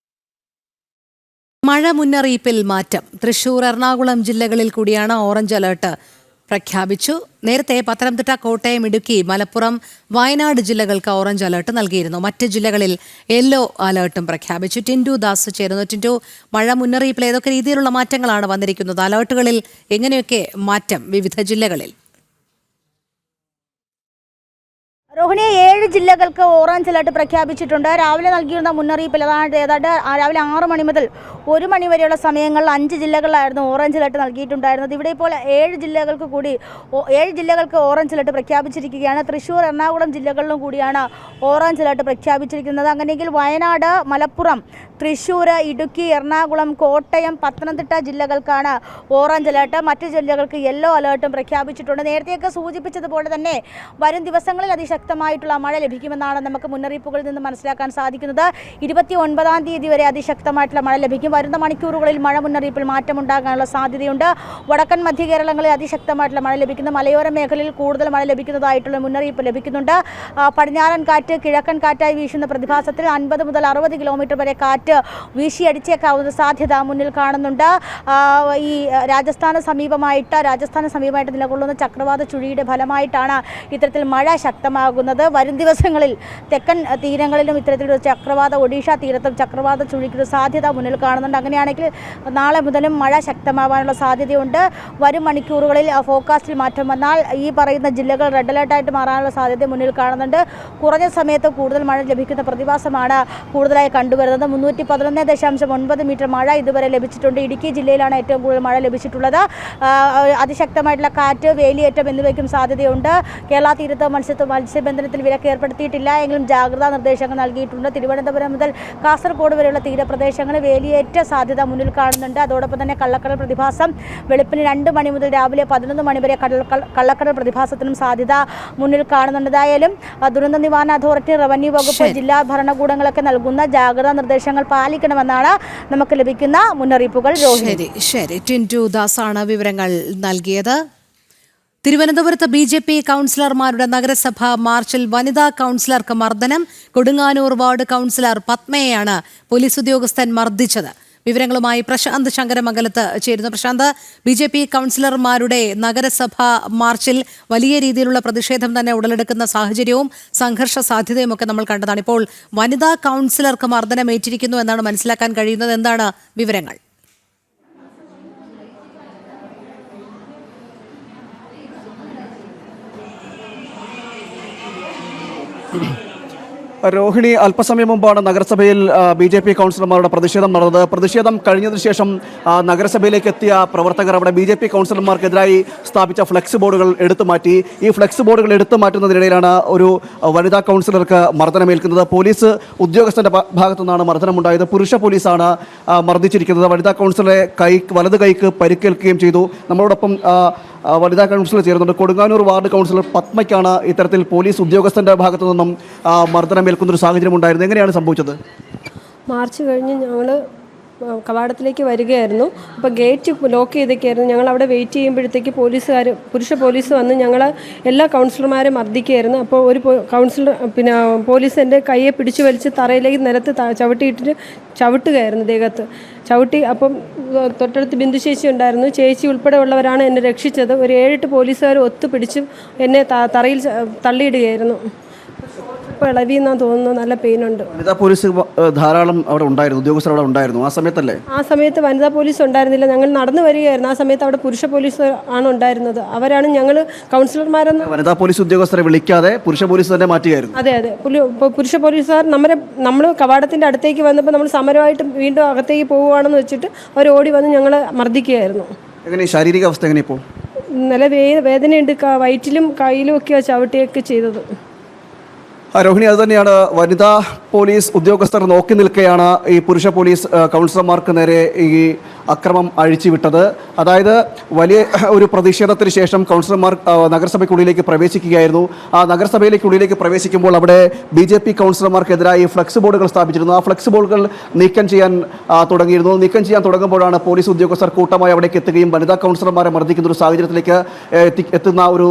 മഴ മുന്നറിയിപ്പിൽ മാറ്റം. തൃശൂർ, എറണാകുളം ജില്ലകളിൽ കൂടിയാണ് ഓറഞ്ച് അലർട്ട് പ്രഖ്യാപിച്ചു. നേരത്തെ പത്തനംതിട്ട, കോട്ടയം, ഇടുക്കി, മലപ്പുറം, വയനാട് ജില്ലകൾക്ക് ഓറഞ്ച് അലർട്ട് നൽകിയിരുന്നു. മറ്റ് ജില്ലകളിൽ യെല്ലോ അലർട്ടും പ്രഖ്യാപിച്ചു. ടിൻഡു ദാസ് ചേരുന്നു. ടിൻഡു, മഴ മുന്നറിയിപ്പിൽ ഏതൊക്കെ രീതിയിലുള്ള മാറ്റങ്ങളാണ് വന്നിരിക്കുന്നത്? അലർട്ടുകളിൽ എങ്ങനെയൊക്കെ മാറ്റം വിവിധ ജില്ലകളിൽ? രോഹിണി, 7 ജില്ലകൾക്ക് ഓറഞ്ച് അലർട്ട് പ്രഖ്യാപിച്ചിട്ടുണ്ട്. രാവിലെ നൽകിയിരുന്ന മുന്നറിയിപ്പിൽ ഏതാണ്ട് രാവിലെ 6 മണി മുതൽ 1 മണി വരെയുള്ള സമയങ്ങളിൽ 5 ജില്ലകളിലായിരുന്നു ഓറഞ്ച് അലർട്ട് നൽകിയിട്ടുണ്ടായിരുന്നത്. ഇവിടെ ഇപ്പോൾ 7 ജില്ലകൾക്ക് ഓറഞ്ച് അലർട്ട് പ്രഖ്യാപിച്ചിരിക്കുകയാണ്. തൃശൂർ, എറണാകുളം ജില്ലകളിലും കൂടിയാണ് ഓറഞ്ച് അലർട്ട് പ്രഖ്യാപിച്ചിരിക്കുന്നത്. അങ്ങനെയെങ്കിൽ വയനാട്, മലപ്പുറം, തൃശൂർ, ഇടുക്കി, എറണാകുളം, കോട്ടയം, പത്തനംതിട്ട ജില്ലകൾക്കാണ് ഓറഞ്ച് അലർട്ട്. മറ്റ് ജില്ലകൾക്ക് യെല്ലോ അലർട്ടും പ്രഖ്യാപിച്ചിട്ടുണ്ട്. നേരത്തെയൊക്കെ സൂചിപ്പിച്ചതുപോലെ തന്നെ വരും ദിവസങ്ങളിൽ അതിശക്തമായിട്ടുള്ള മഴ ലഭിക്കുമെന്നാണ് നമുക്ക് മുന്നറിയിപ്പുകളിൽ നിന്ന് മനസ്സിലാക്കാൻ സാധിക്കുന്നത്. 29-ാം തീയതി വരെ അതിശക്തമായിട്ടുള്ള മഴ ലഭിക്കും. വരുന്ന മണിക്കൂറുകളിൽ മഴ മുന്നറിയിപ്പിൽ മാറ്റമുണ്ടാകാനുള്ള സാധ്യതയുണ്ട്. വടക്കൻ മധ്യ കേരളങ്ങളിൽ അതിശക്തമായിട്ടുള്ള മഴ ലഭിക്കുന്നു. മലയോര മേഖലയിൽ കൂടുതൽ മഴ ലഭിക്കുന്നതായിട്ടുള്ള മുന്നറിയിപ്പ് ലഭിക്കുന്നുണ്ട്. പടിഞ്ഞാറൻ കാറ്റ് കിഴക്കൻ കാറ്റായി വീശുന്ന പ്രതിഭാസത്തിൽ 50 മുതൽ 60 കിലോമീറ്റർ വരെ കാറ്റ് വീശിയടിച്ചേക്കാവുന്ന സാധ്യത മുന്നിൽ കാണുന്നുണ്ട്. ഈ രാജസ്ഥാന് സമീപമായിട്ട് നിലകൊള്ളുന്ന ചക്രവാത ചുഴിയുടെ ഫലമായിട്ടാണ് ഇത്തരത്തിൽ മഴ ശക്തമാകുന്നത്. വരും ദിവസങ്ങളിൽ തെക്കൻ തീരങ്ങളിലും ഇത്തരത്തിലൊരു ഒഡീഷ തീരത്തും ചക്രവാത ചുഴിക്കൊരു സാധ്യത മുന്നിൽ കാണുന്നുണ്ട്. അങ്ങനെയാണെങ്കിൽ നാളെ മുതലും മഴ ശക്തമാവാനുള്ള സാധ്യതയുണ്ട്. വരും മണിക്കൂറുകളിൽ ഫോർകാസ്റ്റിൽ മാറ്റം വന്നാൽ ഈ പറയുന്ന ജില്ലകൾ റെഡ് അലർട്ടായിട്ട് മാറാനുള്ള സാധ്യത മുന്നിൽ കാണുന്നുണ്ട്. കുറഞ്ഞ സമയത്ത് കൂടുതൽ മഴ ലഭിക്കുന്ന പ്രതിഭാസമാണ് കൂടുതലായി കണ്ടുവരുന്നത്. 311.9 മീറ്റർ മഴ ഇതുവരെ ലഭിച്ചിട്ടുണ്ട്. ഇടുക്കി ജില്ലയിലാണ് ഏറ്റവും കൂടുതൽ മഴ ലഭിച്ചിട്ടുള്ളത്. അതിശക്തമായിട്ടുള്ള കാറ്റ്, വേലിയേറ്റം എന്നിവയ്ക്കും സാധ്യതയുണ്ട്. കേരള തീരത്ത് മത്സ്യബന്ധനത്തിൽ വിലക്ക് ഏർപ്പെടുത്തിയിട്ടില്ല എങ്കിലും ജാഗ്രതാ നിർദ്ദേശങ്ങൾ നൽകിയിട്ടുണ്ട്. തിരുവനന്തപുരം മുതൽ കാസർഗോഡ് വരെയുള്ള തീരപ്രദേശങ്ങളിൽ വേലിയേറ്റ സാധ്യത മുന്നിൽ കാണുന്നുണ്ട്. അതോടൊപ്പം തന്നെ കള്ളക്കടൽ പ്രതിഭാസം വെളുപ്പിന് 2 മണി മുതൽ രാവിലെ 11 മണി വരെ കള്ളക്കടൽ പ്രതിഭാസത്തിനും സാധ്യത മുന്നിൽ കാണുന്നുണ്ട്. ഏതായാലും ദുരന്ത നിവാരണ അതോറിറ്റി, റവന്യൂ വകുപ്പ്, ജില്ലാ ഭരണകൂടങ്ങളൊക്കെ നൽകുന്ന ജാഗ്രതാ നിർദ്ദേശങ്ങൾ പാലിക്കണമെന്നാണ് നമുക്ക് ലഭിക്കുന്ന മുന്നറിയിപ്പുകൾ. ശരി, ടിൻഡു ദാസാണ് വിവരങ്ങൾ നൽകിയത്. തിരുവനന്തപുരത്ത് BJP കൗൺസിലർമാരുടെ നഗരസഭാ മാർച്ചിൽ വനിതാ കൗൺസിലർക്ക് മർദ്ദനം. കൊടുങ്ങാനൂർ വാർഡ് കൗൺസിലർ പത്മയെയാണ് പോലീസ് ഉദ്യോഗസ്ഥൻ മർദ്ദിച്ചത്. വിവരങ്ങളുമായി പ്രശാന്ത് ശങ്കരമംഗലത്ത് ചേരുന്നു. പ്രശാന്ത്, BJP കൗൺസിലർമാരുടെ നഗരസഭാ മാർച്ചിൽ വലിയ രീതിയിലുള്ള പ്രതിഷേധം തന്നെ ഉടലെടുക്കുന്ന സാഹചര്യവും സംഘർഷ സാധ്യതയും ഒക്കെ നമ്മൾ കണ്ടതാണ്. ഇപ്പോൾ വനിതാ കൗൺസിലർക്ക് മർദ്ദനമേറ്റിരിക്കുന്നു എന്നാണ് മനസ്സിലാക്കാൻ കഴിയുന്നത്. എന്താണ് വിവരങ്ങൾ? രോഹിണി, അല്പസമയം മുമ്പാണ് നഗരസഭയിൽ BJP കൗൺസിലർമാരുടെ പ്രതിഷേധം നടന്നത്. പ്രതിഷേധം കഴിഞ്ഞതിന് ശേഷം നഗരസഭയിലേക്ക് എത്തിയ പ്രവർത്തകർ അവിടെ BJP കൗൺസിലർമാർക്കെതിരായി സ്ഥാപിച്ച ഫ്ലെക്സ് ബോർഡുകൾ എടുത്തു മാറ്റി. ഈ ഫ്ലെക്സ് ബോർഡുകൾ എടുത്തു മാറ്റുന്നതിനിടയിലാണ് ഒരു വനിതാ കൗൺസിലർക്ക് മർദ്ദനമേൽക്കുന്നത്. പോലീസ് ഉദ്യോഗസ്ഥന്റെ ഭാഗത്തു നിന്നാണ് മർദ്ദനമുണ്ടായത്. പുരുഷ പോലീസാണ് മർദ്ദിച്ചിരിക്കുന്നത്. വനിതാ കൗൺസിലറെ വലത് കൈക്ക് പരിക്കേൽക്കുകയും ചെയ്തു. നമ്മളോടൊപ്പം വനിതാ കൗൺസിലർ ചേരുന്നുണ്ട്. കൊടുങ്ങാനൂർ വാർഡ് കൗൺസിലർ പത്മയ്ക്കാണ് ഇത്തരത്തിൽ പോലീസ് ഉദ്യോഗസ്ഥന്റെ ഭാഗത്തു നിന്നും മർദ്ദനമേൽക്കുന്നൊരു സാഹചര്യം ഉണ്ടായിരുന്നു. എങ്ങനെയാണ് സംഭവിച്ചത്? മാർച്ച് കഴിഞ്ഞ് ഞങ്ങൾ കവാടത്തിലേക്ക് വരികയായിരുന്നു. അപ്പോൾ ഗേറ്റ് ലോക്ക് ചെയ്തൊക്കെയായിരുന്നു. ഞങ്ങൾ അവിടെ വെയിറ്റ് ചെയ്യുമ്പോഴത്തേക്ക് പുരുഷ പോലീസ് വന്ന് ഞങ്ങൾ എല്ലാ കൗൺസിലർമാരും മർദ്ദിക്കുകയായിരുന്നു. അപ്പോൾ ഒരു പോലീസ് എൻ്റെ കയ്യെ പിടിച്ചു വലിച്ച് തറയിലേക്ക് നിലത്ത് ചവിട്ടിയിട്ടിട്ട് ചവിട്ടുകയായിരുന്നു ദേഹത്ത് ചവിട്ടി. അപ്പം തൊട്ടടുത്ത് ബിന്ദു ചേച്ചി ഉണ്ടായിരുന്നു. ചേച്ചി ഉൾപ്പെടെ ഉള്ളവരാണ് എന്നെ രക്ഷിച്ചത്. ഒരു 7-8 പോലീസുകാർ ഒത്തുപിടിച്ച് എന്നെ തറയിൽ തള്ളിയിടുകയായിരുന്നു. ഇപ്പോൾ ഇളവിയെന്നാണ് തോന്നുന്നത്. നല്ല പെയിനുണ്ട്. വനിതാ പോലീസ് ധാരാളം അവിടെ ഉണ്ടായിരുന്നു, ഉദ്യോഗസ്ഥർ അവിടെ ഉണ്ടായിരുന്നു. ആ സമയത്തല്ലേ? ആ സമയത്ത് വനിതാ പോലീസ് ഉണ്ടായിരുന്നില്ല. ഞങ്ങൾ നടന്നു വരികയായിരുന്നു. ആ സമയത്ത് അവിടെ പുരുഷ പോലീസ് ആണ് ഉണ്ടായിരുന്നത്. അവരാണ് ഞങ്ങൾ കൗൺസിലർമാരെന്ന്. വനിതാ പോലീസ് ഉദ്യോഗസ്ഥരെ വിളിക്കാതെ പുരുഷ പോലീസ് തന്നെ മാറ്റുകയായിരുന്നു. അതെ. പുരുഷ പോലീസുകാർ നമ്മൾ കവാടത്തിൻ്റെ അടുത്തേക്ക് വന്നപ്പോൾ നമ്മൾ സമരമായിട്ട് വീണ്ടും അകത്തേക്ക് പോവുകയാണെന്ന് വെച്ചിട്ട് അവർ ഓടി വന്ന് ഞങ്ങളെ മർദ്ദിക്കുകയായിരുന്നു. എങ്ങനെ ശാരീരിക അവസ്ഥ എങ്ങനെ ഇപ്പോൾ? നല്ല വേദനയുണ്ട്. വയറ്റിലും കയ്യിലും ഒക്കെയാണ് ചവിട്ടിയൊക്കെ ചെയ്തത്. രോഹിണി, അതുതന്നെയാണ് വനിതാ പോലീസ് ഉദ്യോഗസ്ഥർ നോക്കി നിൽക്കെയാണ് ഈ പുരുഷ പോലീസ് കൗൺസിലർമാർക്ക് നേരെ ഈ അക്രമം അഴിച്ചുവിട്ടത്. അതായത് വലിയ ഒരു പ്രതിഷേധത്തിന് ശേഷം കൗൺസിലർമാർ നഗരസഭയ്ക്കുള്ളിലേക്ക് പ്രവേശിക്കുകയായിരുന്നു. ആ നഗരസഭയിലേക്കുള്ളിലേക്ക് പ്രവേശിക്കുമ്പോൾ അവിടെ BJP കൗൺസിലർമാർക്കെതിരായി ഫ്ലെക്സ് ബോർഡുകൾ സ്ഥാപിച്ചിരുന്നു. ആ ഫ്ലെക്സ് ബോർഡുകൾ നീക്കം ചെയ്യാൻ തുടങ്ങിയിരുന്നു. നീക്കം ചെയ്യാൻ തുടങ്ങുമ്പോഴാണ് പോലീസ് ഉദ്യോഗസ്ഥർ കൂട്ടമായി അവിടേക്ക് എത്തുകയും വനിതാ കൗൺസിലർമാരെ മർദ്ദിക്കുന്ന ഒരു സാഹചര്യത്തിലേക്ക് എത്തുന്ന ഒരു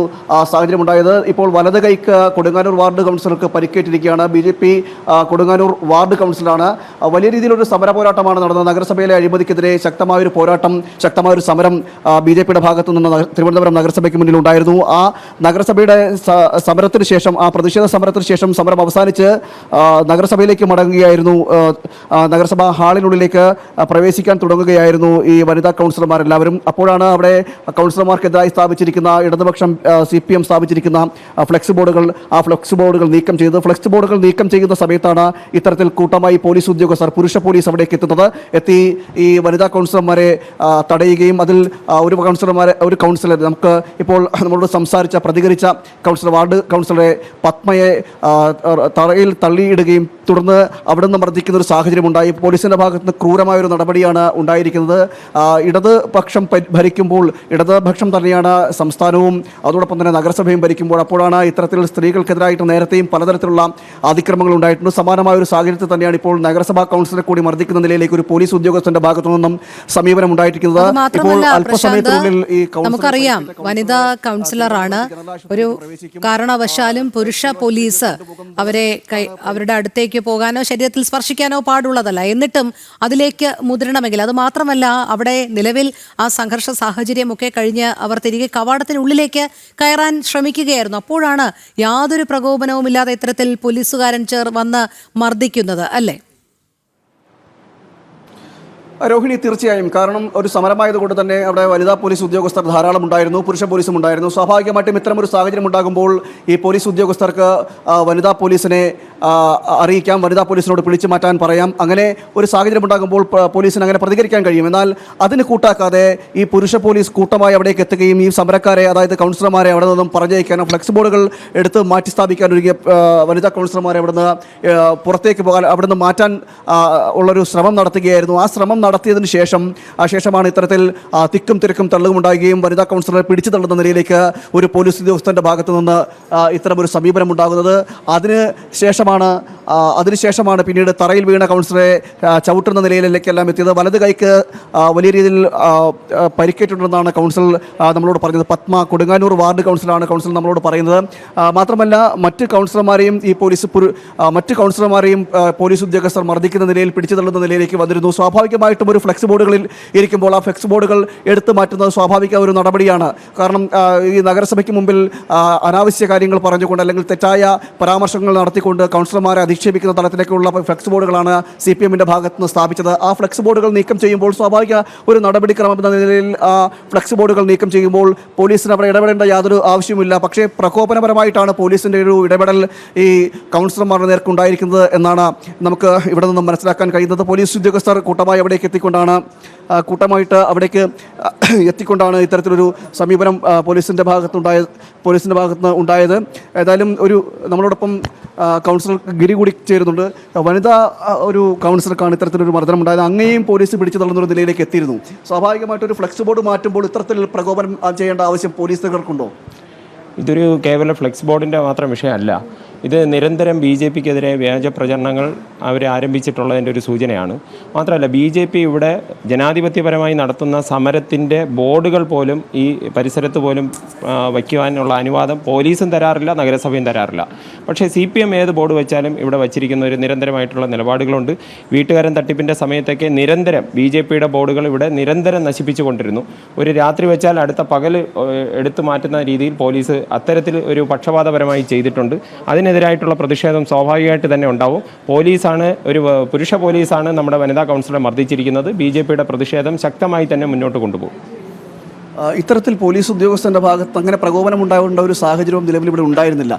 സാഹചര്യം ഉണ്ടായത്. ഇപ്പോൾ വലത് കൈക്ക് കൊടുങ്ങാനൂർ വാർഡ് കൗൺസിലർക്ക് പരിക്കേറ്റിരിക്കുകയാണ്. BJP കൊടുങ്ങാനൂർ വാർഡ് കൗൺസിലറാണ്. വലിയ രീതിയിലൊരു സമര പോരാട്ടമാണ് നടന്നത്. നഗരസഭയിലെ അഴിമതിക്കെതിരെ ശക്തമായൊരു പോരാട്ടം, ശക്തമായൊരു സമരം BJPയുടെ ഭാഗത്തു നിന്ന് തിരുവനന്തപുരം നഗരസഭയ്ക്ക് മുന്നിൽ ഉണ്ടായിരുന്നു. ആ നഗരസഭയുടെ സമരത്തിന് ശേഷം, ആ പ്രതിഷേധ സമരത്തിന് ശേഷം സമരം അവസാനിച്ച് നഗരസഭയിലേക്ക് മടങ്ങുകയായിരുന്നു. നഗരസഭാ ഹാളിനുള്ളിലേക്ക് പ്രവേശിക്കാൻ തുടങ്ങുകയായിരുന്നു ഈ വനിതാ കൗൺസിലർമാരെല്ലാവരും. അപ്പോഴാണ് അവിടെ കൗൺസിലർമാർക്കെതിരായി സ്ഥാപിച്ചിരിക്കുന്ന ഇടതുപക്ഷം CPM സ്ഥാപിച്ചിരിക്കുന്ന ഫ്ലെക്സ് ബോർഡുകൾ നീക്കം ചെയ്തത്. ഫ്ലെക്സ് ബോർഡുകൾ നീക്കം ചെയ്യുന്ന സമയത്താണ് ഇത്തരത്തിൽ കൂട്ടമായി പോലീസ് ഉദ്യോഗസ്ഥർ, പുരുഷ പോലീസ് അവിടേക്ക് എത്തി ഈ വനിതാ കൗൺസിലർമാരെ തടയുകയും അതിൽ ഒരു കൗൺസിലർ നമുക്ക് ഇപ്പോൾ നമ്മളോട് പ്രതികരിച്ച വാർഡ് കൗൺസിലറെ പത്മയെ തറയിൽ തള്ളിയിടുകയും തുടർന്ന് അവിടെ നിന്ന് മർദ്ദിക്കുന്ന ഒരു സാഹചര്യം ഉണ്ടായി. പോലീസിന്റെ ഭാഗത്ത് നിന്ന് ക്രൂരമായൊരു നടപടിയാണ് ഉണ്ടായിരിക്കുന്നത്. ഇടതുപക്ഷം ഭരിക്കുമ്പോൾ, ഇടതുപക്ഷം തന്നെയാണ് സംസ്ഥാനവും അതോടൊപ്പം തന്നെ നഗരസഭയും ഭരിക്കുമ്പോൾ, അപ്പോഴാണ് ഇത്തരത്തിൽ സ്ത്രീകൾക്കെതിരായിട്ട് നേരത്തെയും പലതരത്തിലുള്ള അതിക്രമങ്ങൾ ഉണ്ടായിട്ടുണ്ട്. സമാനമായ ഒരു സാഹചര്യത്തിൽ തന്നെയാണ് ഇപ്പോൾ നഗരസഭാ കൗൺസിലറെ കൂടി മർദ്ദിക്കുന്ന നിലയിലേക്ക് ഒരു പോലീസ് ഉദ്യോഗസ്ഥന്റെ ഭാഗത്തു നിന്നും സമീപനം ഉണ്ടായിരിക്കുന്നത്. ഇപ്പോൾ അല്പസമയത്തിനുള്ളിൽ ഈ നമുക്കറിയാം വനിതാ കൗൺസിലറാണ്. ഒരു കാരണവശാലും പുരുഷ പോലീസ് അവരുടെ അടുത്തേക്ക് പോകാനോ ശരീരത്തിൽ സ്പർശിക്കാനോ പാടുള്ളതല്ല. എന്നിട്ടും അതിലേക്ക് മുതിരണമെങ്കിൽ, അത് മാത്രമല്ല അവിടെ നിലവിൽ ആ സംഘർഷ സാഹചര്യമൊക്കെ കഴിഞ്ഞ് അവർ തിരികെ കവാടത്തിനുള്ളിലേക്ക് കയറാൻ ശ്രമിക്കുകയായിരുന്നു. അപ്പോഴാണ് യാതൊരു പ്രകോപനവുമില്ലാതെ ഇത്തരത്തിൽ പോലീസുകാരൻ വന്ന് മർദ്ദിക്കുന്നത് അല്ലേ? രോഹിണി, തീർച്ചയായും. കാരണം ഒരു സമരമായതുകൊണ്ട് തന്നെ അവിടെ വനിതാ പോലീസ് ഉദ്യോഗസ്ഥർ ധാരാളം ഉണ്ടായിരുന്നു, പുരുഷ പോലീസും ഉണ്ടായിരുന്നു. സ്വാഭാവികമായിട്ടും ഇത്തരമൊരു സാഹചര്യം ഉണ്ടാകുമ്പോൾ ഈ പോലീസ് ഉദ്യോഗസ്ഥർക്ക് വനിതാ പോലീസിനെ അറിയിക്കാം, വനിതാ പോലീസിനോട് പിടിച്ചു മാറ്റാൻ പറയാം. അങ്ങനെ ഒരു സാഹചര്യം ഉണ്ടാകുമ്പോൾ പോലീസിന് അങ്ങനെ പ്രതികരിക്കാൻ കഴിയും. എന്നാൽ അതിന് കൂട്ടാക്കാതെ ഈ പുരുഷ പോലീസ് കൂട്ടമായി അവിടേക്ക് എത്തുകയും ഈ സമരക്കാരെ, അതായത് കൗൺസിലർമാരെ അവിടെ നിന്നും പറഞ്ഞയക്കാനും ഫ്ലെക്സ് ബോർഡുകൾ എടുത്ത് മാറ്റി സ്ഥാപിക്കാൻ ഒരുങ്ങിയ വനിതാ കൗൺസിലർമാരെ അവിടുന്ന് പുറത്തേക്ക് പോകാൻ, അവിടുന്ന് മാറ്റാൻ ഉള്ളൊരു ശ്രമം നടത്തുകയായിരുന്നു. ആ ശ്രമം നടത്തിയതിനു ശേഷമാണ് ഇത്തരത്തിൽ തിക്കും തിരക്കും തള്ളും ഉണ്ടാകുകയും വനിതാ കൗൺസിലറെ പിടിച്ചു തള്ളുന്ന നിലയിലേക്ക് ഒരു പോലീസ് ഉദ്യോഗസ്ഥന്റെ ഭാഗത്തു നിന്ന് ഇത്തരമൊരു സമീപനം ഉണ്ടാകുന്നത്. അതിനുശേഷമാണ് പിന്നീട് തറയിൽ വീണ കൗൺസിലറെ ചവിട്ടുന്ന നിലയിലേക്കെല്ലാം എത്തിയത്. വലത് കൈക്ക് വലിയ രീതിയിൽ പരിക്കേറ്റിട്ടുണ്ടെന്നാണ് കൗൺസിൽ നമ്മളോട് പറഞ്ഞത്. പത്മ, കൊടുങ്ങാനൂർ വാർഡ് കൗൺസിലാണ് കൗൺസിൽ നമ്മളോട് പറയുന്നത്. മാത്രമല്ല മറ്റ് കൗൺസിലർമാരെയും പോലീസ് ഉദ്യോഗസ്ഥർ മർദ്ദിക്കുന്ന നിലയിൽ, പിടിച്ചു തള്ളുന്ന നിലയിലേക്ക് വന്നിരുന്നു. സ്വാഭാവികമായിട്ടും പ്രധാനമായിട്ടും ഒരു ഫ്ലെക്സ് ബോർഡുകളിൽ ഇരിക്കുമ്പോൾ ആ ഫ്ലെക്സ് ബോർഡുകൾ എടുത്തു മാറ്റുന്നത് സ്വാഭാവിക ഒരു നടപടിയാണ്. കാരണം ഈ നഗരസഭയ്ക്ക് മുമ്പിൽ അനാവശ്യ കാര്യങ്ങൾ പറഞ്ഞുകൊണ്ട് അല്ലെങ്കിൽ തെറ്റായ പരാമർശങ്ങൾ നടത്തിക്കൊണ്ട് കൗൺസിലർമാരെ അധിക്ഷേപിക്കുന്ന തലത്തിലേക്കുള്ള ഫ്ലെക്സ് ബോർഡുകളാണ് CPM-ന്റെ ഭാഗത്ത് നിന്ന് സ്ഥാപിച്ചത്. ആ ഫ്ലെക്സ് ബോർഡുകൾ നീക്കം ചെയ്യുമ്പോൾ സ്വാഭാവിക ഒരു നടപടിക്രമം എന്ന നിലയിൽ ആ ഫ്ലെക്സ് ബോർഡുകൾ നീക്കം ചെയ്യുമ്പോൾ പോലീസിന് അവിടെ ഇടപെടേണ്ട യാതൊരു ആവശ്യമില്ല. പക്ഷേ പ്രകോപനപരമായിട്ടാണ് പോലീസിൻ്റെ ഒരു ഇടപെടൽ ഈ കൗൺസിലർമാരുടെ നേർക്കുണ്ടായിരിക്കുന്നത് എന്നാണ് നമുക്ക് ഇവിടെ നിന്നും മനസ്സിലാക്കാൻ കഴിയുന്നത്. പോലീസ് ഉദ്യോഗസ്ഥർ കൂട്ടമായിട്ട് അവിടേക്ക് എത്തിക്കൊണ്ടാണ് ഇത്തരത്തിലൊരു സമീപനം പോലീസിൻ്റെ ഭാഗത്തുനിന്ന് ഉണ്ടായത്. ഏതായാലും നമ്മളോടൊപ്പം കൗൺസിലർ ഗിരി കൂടി ചേരുന്നുണ്ട്. വനിതാ ഒരു കൗൺസിലർക്കാണ് ഇത്തരത്തിലൊരു മർദ്ദനം ഉണ്ടായത്. അങ്ങനെയും പോലീസ് പിടിച്ചു തള്ളുന്നൊരു നിലയിലേക്ക് എത്തിയിരുന്നു. സ്വാഭാവികമായിട്ടൊരു ഫ്ലെക്സ് ബോർഡ് മാറ്റുമ്പോൾ ഇത്തരത്തിൽ പ്രകോപനം ചെയ്യേണ്ട ആവശ്യം പോലീസുകാർക്കുണ്ടോ? ഇതൊരു കേവലം ഫ്ലെക്സ് ബോർഡിൻ്റെ മാത്രം വിഷയമല്ല. ഇത് നിരന്തരം BJPക്കെതിരെ വ്യാജ പ്രചരണങ്ങൾ അവർ ആരംഭിച്ചിട്ടുള്ളതിൻ്റെ ഒരു സൂചനയാണ്. മാത്രമല്ല BJP ഇവിടെ ജനാധിപത്യപരമായി നടത്തുന്ന സമരത്തിൻ്റെ ബോർഡുകൾ പോലും ഈ പരിസരത്ത് പോലും വയ്ക്കുവാനുള്ള അനുവാദം പോലീസും തരാറില്ല, നഗരസഭയും തരാറില്ല. പക്ഷേ CPM ഏത് ബോർഡ് വെച്ചാലും ഇവിടെ വച്ചിരിക്കുന്ന ഒരു നിരന്തരമായിട്ടുള്ള നിലപാടുകളുണ്ട്. വീട്ടുകാരൻ തട്ടിപ്പിൻ്റെ സമയത്തൊക്കെ നിരന്തരം BJPയുടെ ബോർഡുകൾ ഇവിടെ നിരന്തരം നശിപ്പിച്ചു കൊണ്ടിരുന്നു. ഒരു രാത്രി വെച്ചാൽ അടുത്ത പകൽ എടുത്തു മാറ്റുന്ന രീതിയിൽ പോലീസ് അത്തരത്തിൽ ഒരു പക്ഷപാതപരമായി ചെയ്തിട്ടുണ്ട്. അതിനെതിരായിട്ടുള്ള പ്രതിഷേധം സ്വാഭാവികമായിട്ട് തന്നെ ഉണ്ടാവും. പുരുഷ പോലീസാണ് നമ്മുടെ വനിതാ കൗൺസിലറെ മർദ്ദിച്ചിരിക്കുന്നത്. BJPയുടെ പ്രതിഷേധം ശക്തമായി തന്നെ മുന്നോട്ട് കൊണ്ടുപോകും. ഇത്തരത്തിൽ പോലീസ് ഉദ്യോഗസ്ഥൻ്റെ ഭാഗത്ത് അങ്ങനെ പ്രകോപനം ഉണ്ടാവേണ്ട ഒരു സാഹചര്യവും നിലവിൽ ഇവിടെ ഉണ്ടായിരുന്നില്ല.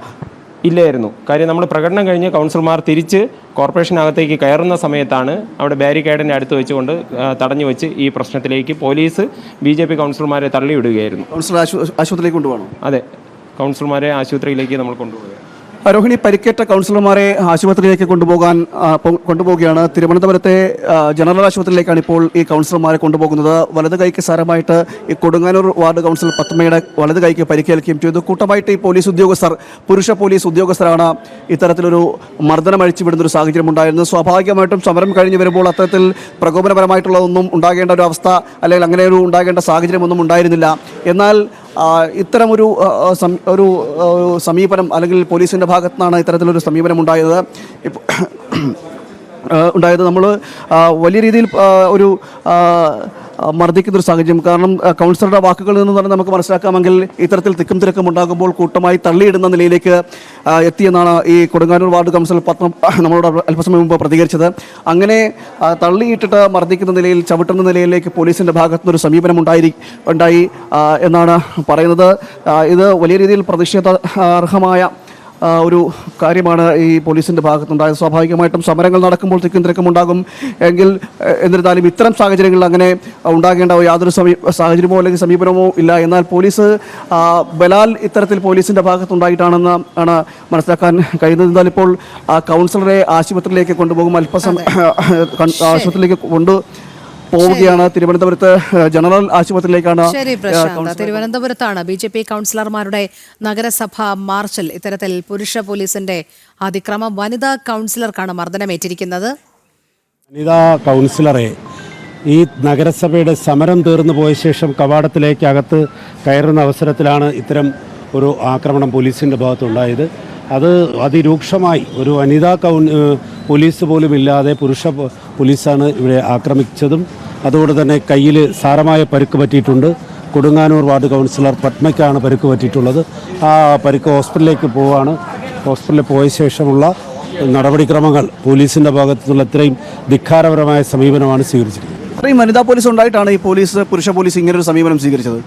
ഇല്ലായിരുന്നു. കാര്യം നമ്മൾ പ്രകടനം കഴിഞ്ഞ് കൗൺസിലർമാർ തിരിച്ച് കോർപ്പറേഷനകത്തേക്ക് കയറുന്ന സമയത്താണ് അവിടെ ബാരിക്കേഡിൻ്റെ അടുത്ത് വെച്ചുകൊണ്ട് തടഞ്ഞു വെച്ച് ഈ പ്രശ്നത്തിലേക്ക് പോലീസ് BJP കൗൺസിലർമാരെ തള്ളിവിടുകയായിരുന്നു. കൗൺസിലർ ആശുപത്രിയിലേക്ക് കൊണ്ടുപോകണം. അതെ, കൗൺസിലർമാരെ ആശുപത്രിയിലേക്ക് നമ്മൾ കൊണ്ടുപോകുക. രോഹിണി, പരിക്കേറ്റ കൗൺസിലർമാരെ ആശുപത്രിയിലേക്ക് കൊണ്ടുപോവുകയാണ്. തിരുവനന്തപുരത്തെ ജനറൽ ആശുപത്രിയിലേക്കാണ് ഇപ്പോൾ ഈ കൗൺസിലർമാരെ കൊണ്ടുപോകുന്നത്. വലത് കൈക്ക് സാരമായിട്ട് ഈ കൊടുങ്ങാനൂർ വാർഡ് കൗൺസിലർ പത്മയുടെ വലത് കൈക്ക് പരിക്കേൽക്കുകയും ചെയ്തു. കൂട്ടമായിട്ട് ഈ പുരുഷ പോലീസ് ഉദ്യോഗസ്ഥരാണ് ഇത്തരത്തിലൊരു മർദ്ദനം അഴിച്ചുവിടുന്നൊരു സാഹചര്യം ഉണ്ടായിരുന്നത്. സ്വാഭാവികമായിട്ടും സമരം കഴിഞ്ഞ് വരുമ്പോൾ അത്തരത്തിൽ പ്രകോപനപരമായിട്ടുള്ളതൊന്നും ഉണ്ടാകേണ്ട ഒരു അവസ്ഥ അല്ലെങ്കിൽ അങ്ങനെ ഒരു ഉണ്ടാകേണ്ട സാഹചര്യമൊന്നും ഉണ്ടായിരുന്നില്ല. എന്നാൽ ഇത്തരമൊരു സമീപനം അല്ലെങ്കിൽ പോലീസിൻ്റെ ഭാഗത്തു നിന്നാണ് ഇത്തരത്തിലൊരു സമീപനം ഉണ്ടായത്. നമ്മൾ വലിയ രീതിയിൽ ഒരു മർദ്ദിക്കുന്നൊരു സാഹചര്യം. കാരണം കൗൺസിലറുടെ വാക്കുകളിൽ നിന്ന് തന്നെ നമുക്ക് മനസ്സിലാക്കാമെങ്കിൽ ഇത്തരത്തിൽ തിക്കും തിരക്കും ഉണ്ടാകുമ്പോൾ കൂട്ടമായി തള്ളിയിടുന്ന നിലയിലേക്ക് എത്തിയെന്നാണ് ഈ കൊടുങ്ങാനൂർ വാർഡ് കൗൺസിലർ പത്മ നമ്മളോട് അല്പസമയം മുമ്പ് പ്രതികരിച്ചത്. അങ്ങനെ തള്ളിയിട്ടിട്ട് മർദ്ദിക്കുന്ന നിലയിൽ, ചവിട്ടുന്ന നിലയിലേക്ക് പോലീസിൻ്റെ ഭാഗത്തുനിന്നൊരു സമീപനം ഉണ്ടായി എന്നാണ് പറയുന്നത്. ഇത് വലിയ രീതിയിൽ പ്രതിഷേധാർഹമായ ഒരു കാര്യമാണ് ഈ പോലീസിൻ്റെ ഭാഗത്തുണ്ടായത്. സ്വാഭാവികമായിട്ടും സമരങ്ങൾ നടക്കുമ്പോൾ തിക്കും തിരക്കും ഉണ്ടാകും. എന്നിരുന്നാലും ഇത്തരം സാഹചര്യങ്ങളിൽ അങ്ങനെ ഉണ്ടാകേണ്ട യാതൊരു സാഹചര്യമോ അല്ലെങ്കിൽ സമീപനമോ ഇല്ല. എന്നാൽ പോലീസ് ബലാൽ ഇത്തരത്തിൽ പോലീസിൻ്റെ ഭാഗത്തുണ്ടായിട്ടാണെന്ന് ആണ് മനസ്സിലാക്കാൻ കഴിയുന്നത്. എന്നാൽ ഇപ്പോൾ കൗൺസിലറെ ആശുപത്രിയിലേക്ക് കൊണ്ടുപോകും. ആശുപത്രിയിലേക്ക് പോവുകയാണ്. തിരുവനന്തപുരത്ത് ജനറൽ ആശുപത്രിയിലേക്കാണ്. ശരി പ്രശാന്ത്, തിരുവനന്തപുരത്താണ് BJP കൗൺസിലർമാരുടെ നഗരസഭാ മാർച്ചിൽ ഇത്തരത്തിൽ പുരുഷ പോലീസിന്റെ അതിക്രമം. വനിതാ കൗൺസിലർക്കാണ് മർദ്ദനമേറ്റിരിക്കുന്നത്. വനിതാ കൗൺസിലറെ ഈ നഗരസഭയുടെ സമരം തീർന്നു പോയ ശേഷം കവാടത്തിലേക്ക് അകത്ത് കയറുന്ന അവസരത്തിലാണ് ഇത്തരം ഒരു ആക്രമണം പോലീസിൻ്റെ ഭാഗത്തുണ്ടായത്. അത് അതിരൂക്ഷമായി ഒരു വനിതാ പോലീസ് പോലും ഇല്ലാതെ പുരുഷ പോലീസാണ് ഇവിടെ ആക്രമിച്ചതും. അതുകൊണ്ട് തന്നെ കയ്യിൽ സാരമായ പരുക്ക് പറ്റിയിട്ടുണ്ട്. കൊടുങ്ങാനൂർ വാർഡ് കൗൺസിലർ പത്മയ്ക്കാണ് പരുക്ക് പറ്റിയിട്ടുള്ളത്. ആ പരുക്ക് ഹോസ്പിറ്റലിലേക്ക് പോവുകയാണ്. ഹോസ്പിറ്റലിൽ പോയ ശേഷമുള്ള നടപടിക്രമങ്ങൾ പോലീസിൻ്റെ ഭാഗത്തുനിന്നുള്ള ഇത്രയും ധിക്കാരപരമായ സമീപനമാണ് സ്വീകരിച്ചിരിക്കുന്നത്. ഇത്രയും വനിതാ പോലീസ് ഉണ്ടായിട്ടാണ് ഈ പുരുഷ പോലീസ് ഇങ്ങനൊരു സമീപനം സ്വീകരിച്ചത്.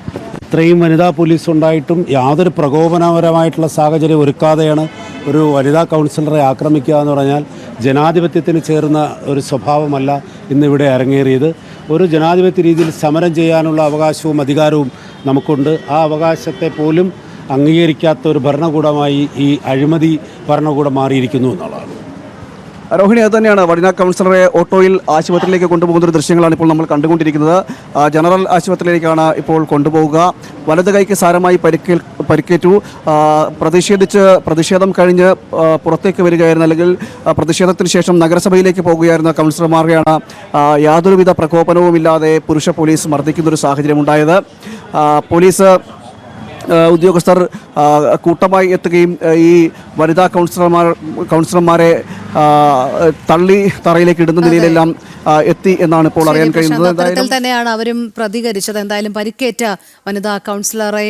ഇത്രയും വനിതാ പോലീസ് ഉണ്ടായിട്ടും യാതൊരു പ്രകോപനപരമായിട്ടുള്ള സാഹചര്യം ഒരുക്കാതെയാണ് ഒരു വനിതാ കൗൺസിലറെ ആക്രമിക്കുക എന്ന് പറഞ്ഞാൽ ജനാധിപത്യത്തിന് ചേർന്ന ഒരു സ്വഭാവമല്ല ഇന്നിവിടെ അരങ്ങേറിയത്. ഒരു ജനാധിപത്യ രീതിയിൽ സമരം ചെയ്യാനുള്ള അവകാശവും അധികാരവും നമുക്കുണ്ട്. ആ അവകാശത്തെ പോലും അംഗീകരിക്കാത്ത ഒരു ഭരണകൂടമായി ഈ അഴിമതി ഭരണകൂടം മാറിയിരിക്കുന്നു എന്നുള്ളതാണ്. രോഹിണി, അത് തന്നെയാണ് വനിതാ കൗൺസിലറെ ഓട്ടോയിൽ ആശുപത്രിയിലേക്ക് കൊണ്ടുപോകുന്ന ഒരു ദൃശ്യങ്ങളാണ് ഇപ്പോൾ നമ്മൾ കണ്ടുകൊണ്ടിരിക്കുന്നത്. ജനറൽ ആശുപത്രിയിലേക്കാണ് ഇപ്പോൾ കൊണ്ടുപോവുക. വലത് കൈക്ക് സാരമായി പരിക്കേറ്റു. പ്രതിഷേധം കഴിഞ്ഞ് പുറത്തേക്ക് വരികയായിരുന്നു, അല്ലെങ്കിൽ പ്രതിഷേധത്തിന് ശേഷം നഗരസഭയിലേക്ക് പോകുകയായിരുന്ന കൗൺസിലർമാരെയാണ് യാതൊരുവിധ പ്രകോപനവുമില്ലാതെ പുരുഷ പോലീസ് മർദ്ദിക്കുന്നൊരു സാഹചര്യം ഉണ്ടായത്. പോലീസ് ഉദ്യോഗസ്ഥർ കൂട്ടമായി എത്തുകയും ഈ വനിതാ കൗൺസിലർമാരെ തള്ളി തറയിലേക്ക് ഇടുന്ന നിലയിലെല്ലാം എത്തി എന്നാണ് ഇപ്പോൾ അറിയാൻ കഴിയുന്നത്. അത്തരത്തിൽ തന്നെയാണ് അവരും പ്രതികരിച്ചത്. എന്തായാലും പരിക്കേറ്റ വനിതാ കൗൺസിലറെ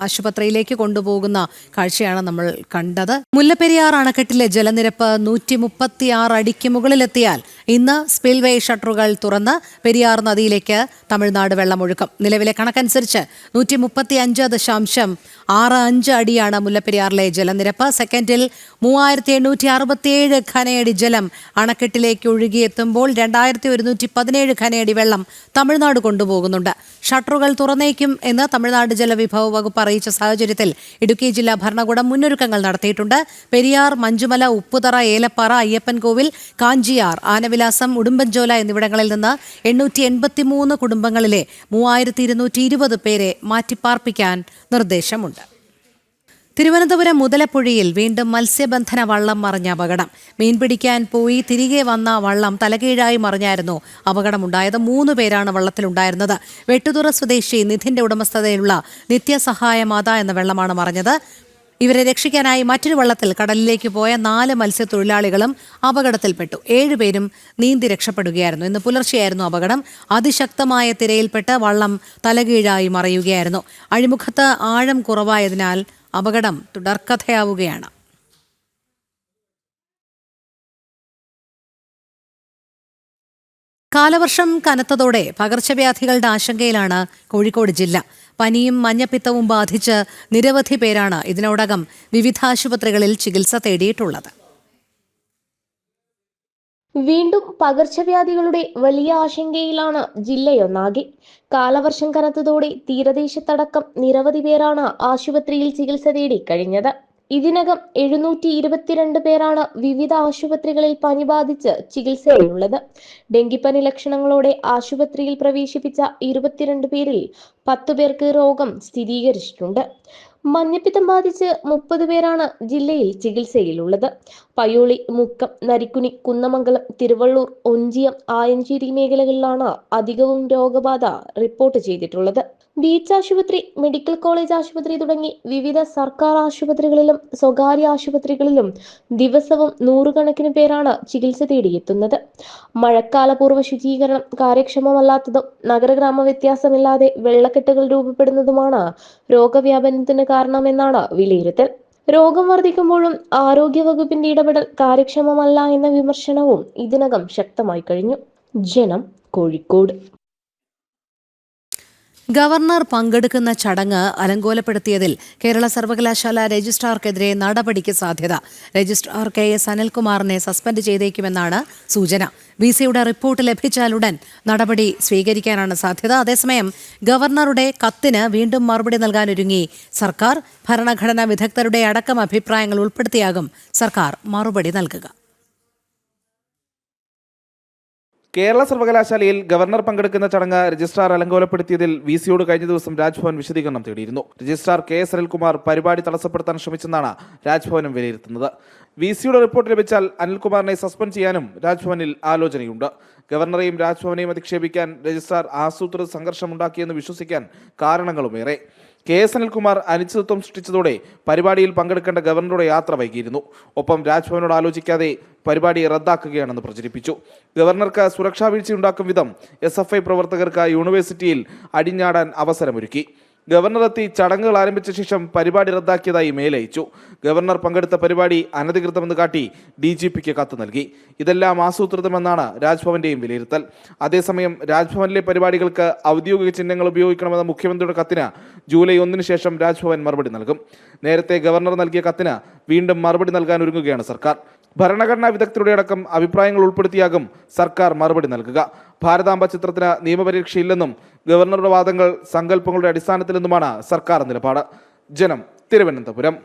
ആശുപത്രിയിലേക്ക് കൊണ്ടുപോകുന്ന കാഴ്ചയാണ് നമ്മൾ കണ്ടത്. മുല്ലപ്പെരിയാർ അണക്കെട്ടിലെ ജലനിരപ്പ് 136 അടിക്ക് മുകളിലെത്തിയാൽ ഇന്ന് സ്പിൽവേ ഷട്ടറുകൾ തുറന്ന് പെരിയാർ നദിയിലേക്ക് തമിഴ്നാട് വെള്ളമൊഴുക്കും. നിലവിലെ കണക്കനുസരിച്ച് 135.65 അടിയാണ് മുല്ലപ്പെരിയാറിലെ ജലനിരപ്പ്. സെക്കൻഡിൽ 3867 ഘനയടി ജലം അണക്കെട്ടിലേക്ക് ഒഴുകിയെത്തുമ്പോൾ 2117 ഘനയടി വെള്ളം തമിഴ്നാട് കൊണ്ടുപോകുന്നുണ്ട്. ഷട്ടറുകൾ തുറന്നേക്കും എന്ന് തമിഴ്നാട് ജലവിഭവ വകുപ്പ് അറിയിച്ച സാഹചര്യത്തിൽ ഇടുക്കി ജില്ലാ ഭരണകൂടം മുന്നൊരുക്കങ്ങൾ നടത്തിയിട്ടുണ്ട്. പെരിയാർ, മഞ്ചുമല, ഉപ്പുതറ, ഏലപ്പാറ, അയ്യപ്പൻകോവിൽ, കാഞ്ചിയാർ, ആനവിലാസം, ഉടുമ്പൻചോല എന്നിവിടങ്ങളിൽ നിന്ന് 883 കുടുംബങ്ങളിലെ 3220 പേരെ മാറ്റിപ്പാർപ്പിക്കാൻ നിർദ്ദേശമുണ്ട്. തിരുവനന്തപുരം മുതലപ്പുഴയിൽ വീണ്ടും മത്സ്യബന്ധന വള്ളം മറിഞ്ഞ അപകടം. മീൻ പിടിക്കാൻ പോയി തിരികെ വന്ന വള്ളം തലകീഴായി മറിഞ്ഞായിരുന്നു അപകടമുണ്ടായത്. 3 പേരാണ് വള്ളത്തിലുണ്ടായിരുന്നത്. വെട്ടുതുറ സ്വദേശി നിധിന്റെ ഉടമസ്ഥതയിലുള്ള നിത്യസഹായ മാത എന്ന വെള്ളമാണ് മറിഞ്ഞത്. ഇവരെ രക്ഷിക്കാനായി മറ്റൊരു വള്ളത്തിൽ കടലിലേക്ക് പോയ 4 മത്സ്യത്തൊഴിലാളികളും അപകടത്തിൽപ്പെട്ടു. 7 പേരും നീന്തി രക്ഷപ്പെടുകയായിരുന്നു. ഇന്ന് പുലർച്ചെയായിരുന്നു അപകടം. അതിശക്തമായ തിരയിൽപ്പെട്ട് വള്ളം തലകീഴായി മറിയുകയായിരുന്നു. അഴിമുഖത്ത് ആഴം കുറവായതിനാൽ അപകടം തുടർക്കഥയാവുകയാണ്. കാലവർഷം കനത്തതോടെ പകർച്ചവ്യാധികളുടെ ആശങ്കയിലാണ് കോഴിക്കോട് ജില്ല. പനിയും മഞ്ഞപ്പിത്തവും ബാധിച്ച് നിരവധി പേരാണ് ഇതിനോടകം വിവിധ ആശുപത്രികളിൽ ചികിത്സ തേടിയിട്ടുള്ളത്. വീണ്ടും പകർച്ചവ്യാധികളുടെ വലിയ ആശങ്കയിലാണ് ജില്ലയൊന്നാകെ. കാലവർഷം കനത്തതോടെ തീരദേശത്തടക്കം നിരവധി പേരാണ് ആശുപത്രിയിൽ ചികിത്സ തേടി കഴിഞ്ഞത്. ഇതിനകം 722 പേരാണ് വിവിധ ആശുപത്രികളിൽ പനി ബാധിച്ച് ചികിത്സയിലുള്ളത്. ഡെങ്കിപ്പനി ലക്ഷണങ്ങളോടെ ആശുപത്രിയിൽ പ്രവേശിപ്പിച്ച 22 പേരിൽ 10 പേർക്ക് രോഗം സ്ഥിരീകരിച്ചിട്ടുണ്ട്. മഞ്ഞപ്പിത്തം ബാധിച്ച് 30 പേരാണ് ജില്ലയിൽ ചികിത്സയിലുള്ളത്. പയ്യോളി, മുക്കം, നരിക്കുനി, കുന്നമംഗലം, തിരുവള്ളൂർ, ഒഞ്ചിയം, ആയഞ്ചേരി മേഖലകളിലാണ് അധികവും രോഗബാധ റിപ്പോർട്ട് ചെയ്തിട്ടുള്ളത്. ബീച്ച് ആശുപത്രി, മെഡിക്കൽ കോളേജ് ആശുപത്രി തുടങ്ങി വിവിധ സർക്കാർ ആശുപത്രികളിലും സ്വകാര്യ ആശുപത്രികളിലും ദിവസവും 100 കണക്കിന് പേരാണ് ചികിത്സ തേടിയെത്തുന്നത്. മഴക്കാലപൂർവ്വ ശുചീകരണം കാര്യക്ഷമമല്ലാത്തതും നഗരഗ്രാമ വ്യത്യാസമില്ലാതെ വെള്ളക്കെട്ടുകൾ രൂപപ്പെടുന്നതുമാണ് രോഗവ്യാപനത്തിന് കാരണമെന്നാണ് വിലയിരുത്തൽ. രോഗം വർദ്ധിക്കുമ്പോഴും ആരോഗ്യവകുപ്പിന്റെ ഇടപെടൽ കാര്യക്ഷമമല്ല എന്ന വിമർശനവും ഇതിനകം ശക്തമായി കഴിഞ്ഞു. ജനം, കോഴിക്കോട്. ഗവർണർ പങ്കെടുക്കുന്ന ചടങ്ങ് അലങ്കോലപ്പെടുത്തിയതിൽ കേരള സർവകലാശാല രജിസ്ട്രാർക്കെതിരെ നടപടിക്ക് സാധ്യത. രജിസ്ട്രാർ KS അനിൽകുമാറിനെ സസ്പെൻഡ് ചെയ്തേക്കുമെന്നാണ് സൂചന. VC-യുടെ റിപ്പോർട്ട് ലഭിച്ചാലുടൻ നടപടി സ്വീകരിക്കാനാണ് സാധ്യത. അതേസമയം ഗവർണറുടെ കത്തിന് വീണ്ടും മറുപടി നൽകാനൊരുങ്ങി സർക്കാർ. ഭരണഘടനാ വിദഗ്ധരുടെ അടക്കം അഭിപ്രായങ്ങൾ ഉൾപ്പെടുത്തിയാകും സർക്കാർ മറുപടി നൽകുക. കേരള സർവകലാശാലയിൽ ഗവർണർ പങ്കെടുക്കുന്ന ചടങ്ങ് രജിസ്ട്രാർ അലങ്കോലപ്പെടുത്തിയതിൽ VC-യോട് കഴിഞ്ഞ ദിവസം രാജ്ഭവൻ വിശദീകരണം തേടിയിരുന്നു. രജിസ്ട്രാർ KS അനിൽകുമാർ പരിപാടി തടസ്സപ്പെടുത്താൻ ശ്രമിച്ചെന്നാണ് രാജ്ഭവനും വിലയിരുത്തുന്നത്. VC-യുടെ റിപ്പോർട്ട് ലഭിച്ചാൽ അനിൽകുമാറിനെ സസ്പെൻഡ് ചെയ്യാനും രാജ്ഭവനിൽ ആലോചനയുണ്ട്. ഗവർണറെയും രാജ്ഭവനെയും അധിക്ഷേപിക്കാൻ രജിസ്ട്രാർ ആസൂത്രിത സംഘർഷമുണ്ടാക്കിയെന്ന് വിശ്വസിക്കാൻ കാരണങ്ങളുമേറെ. KS അനിൽകുമാർ അനിശ്ചിതത്വം സൃഷ്ടിച്ചതോടെ പരിപാടിയിൽ പങ്കെടുക്കേണ്ട ഗവർണറുടെ യാത്ര വൈകിയിരുന്നു. ഒപ്പം രാജ്ഭവനോട് ആലോചിക്കാതെ പരിപാടി റദ്ദാക്കുകയാണെന്ന് പ്രചരിപ്പിച്ചു. ഗവർണർക്ക് സുരക്ഷാ വീഴ്ചയുണ്ടാക്കും വിധം SFI പ്രവർത്തകർക്ക് യൂണിവേഴ്സിറ്റിയിൽ അടിഞ്ഞാടാൻ അവസരമൊരുക്കി. ഗവർണർ എത്തി ചടങ്ങുകൾ ആരംഭിച്ച ശേഷം പരിപാടി റദ്ദാക്കിയതായി മേലയച്ചു. ഗവർണർ പങ്കെടുത്ത പരിപാടി അനധികൃതമെന്ന് കാട്ടി DGPക്ക് കത്ത് നൽകി. ഇതെല്ലാം ആസൂത്രിതമെന്നാണ് രാജ്ഭവന്റെയും വിലയിരുത്തൽ. അതേസമയം രാജ്ഭവനിലെ പരിപാടികൾക്ക് ഔദ്യോഗിക ചിഹ്നങ്ങൾ ഉപയോഗിക്കണമെന്ന മുഖ്യമന്ത്രിയുടെ കത്തിന് ജൂലൈ 1 ശേഷം രാജ്ഭവൻ മറുപടി നൽകും. നേരത്തെ ഗവർണർ നൽകിയ കത്തിന് വീണ്ടും മറുപടി നൽകാൻ ഒരുങ്ങുകയാണ് സർക്കാർ. ഭരണഘടനാ വിദഗ്ധരുടെ അടക്കം അഭിപ്രായങ്ങൾ ഉൾപ്പെടുത്തിയാകും സർക്കാർ മറുപടി നൽകുക. ഭാരതാംബ ചിത്രത്തിന് നിയമപരീക്ഷയില്ലെന്നും ഗവർണറുടെ വാദങ്ങൾ സങ്കല്പങ്ങളുടെ അടിസ്ഥാനത്തിലെന്നുമാണ് സർക്കാർ നിലപാട്. ജനം, തിരുവനന്തപുരം.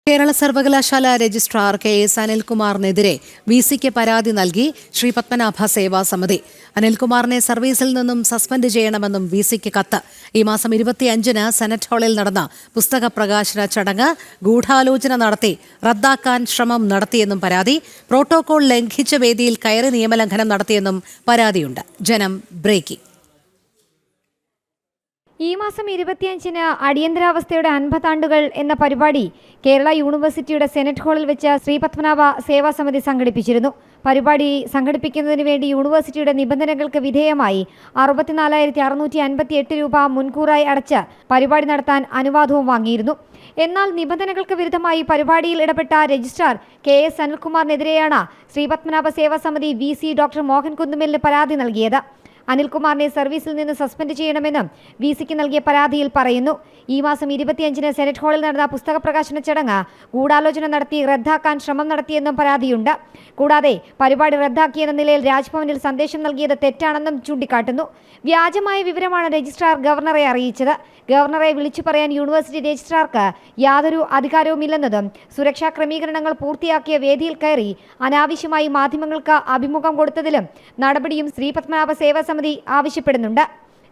കേരള സർവകലാശാല രജിസ്ട്രാർ KS അനിൽകുമാറിനെതിരെ VC-ക്ക് പരാതി നൽകി ശ്രീ പത്മനാഭ സേവാ സമിതി. അനിൽകുമാറിനെ സർവീസിൽ നിന്നും സസ്പെൻഡ് ചെയ്യണമെന്നും VC-ക്ക് കത്ത്. ഈ മാസം 25-ന് സെനറ്റ് ഹാളിൽ നടന്ന പുസ്തക പ്രകാശന ചടങ്ങ് ഗൂഢാലോചന നടത്തി റദ്ദാക്കാൻ ശ്രമം നടത്തിയെന്നും പരാതി. പ്രോട്ടോകോൾ ലംഘിച്ച വേദിയിൽ കയറി നിയമലംഘനം നടത്തിയെന്നും പരാതിയുണ്ട്. ജനം, ബ്രേക്കിംഗ്. ഈ മാസം 25-ന് അടിയന്തരാവസ്ഥയുടെ 50 ആണ്ടുകൾ എന്ന പരിപാടി കേരള യൂണിവേഴ്സിറ്റിയുടെ സെനറ്റ് ഹാളിൽ വെച്ച് ശ്രീ പത്മനാഭ സേവാ സമിതി സംഘടിപ്പിച്ചിരുന്നു. പരിപാടി സംഘടിപ്പിക്കുന്നതിന് വേണ്ടി യൂണിവേഴ്സിറ്റിയുടെ നിബന്ധനകൾക്ക് വിധേയമായി 64,658 രൂപ മുൻകൂറായി അടച്ച് പരിപാടി നടത്താൻ അനുവാദവും വാങ്ങിയിരുന്നു. എന്നാൽ നിബന്ധനകൾക്ക് വിരുദ്ധമായി പരിപാടിയിൽ ഇടപെട്ട രജിസ്ട്രാർ KS അനിൽകുമാറിനെതിരെയാണ് ശ്രീ പത്മനാഭ സേവാ സമിതി VC ഡോക്ടർ മോഹൻ കുന്നുമേലിന് പരാതി നൽകിയത്. അനിൽകുമാറിനെ സർവീസിൽ നിന്ന് സസ്പെൻഡ് ചെയ്യണമെന്നും VCക്ക് നൽകിയ പരാതിയിൽ പറയുന്നു. ഈ മാസം 25-ന് സെനറ്റ് ഹാളിൽ നടന്ന പുസ്തക പ്രകാശന ചടങ്ങ് ഗൂഢാലോചന നടത്തി റദ്ദാക്കാൻ ശ്രമം നടത്തിയെന്നും പരാതിയുണ്ട്. കൂടാതെ പരിപാടി റദ്ദാക്കിയെന്ന നിലയിൽ രാജ്ഭവനിൽ സന്ദേശം നൽകിയത് തെറ്റാണെന്നും ചൂണ്ടിക്കാട്ടുന്നു. വ്യാജമായ വിവരമാണ് രജിസ്ട്രാർ ഗവർണറെ അറിയിച്ചത്. ഗവർണറെ വിളിച്ചു പറയാൻ യൂണിവേഴ്സിറ്റി രജിസ്ട്രാർക്ക് യാതൊരു അധികാരവുമില്ലെന്നതും സുരക്ഷാ ക്രമീകരണങ്ങൾ പൂർത്തിയാക്കിയ വേദിയിൽ കയറി അനാവശ്യമായി മാധ്യമങ്ങൾക്ക് അഭിമുഖം കൊടുത്തതിലും നടപടിയും ശ്രീ പത്മനാഭ സേവാ സമിതി ആവശ്യപ്പെടുന്നുണ്ട്.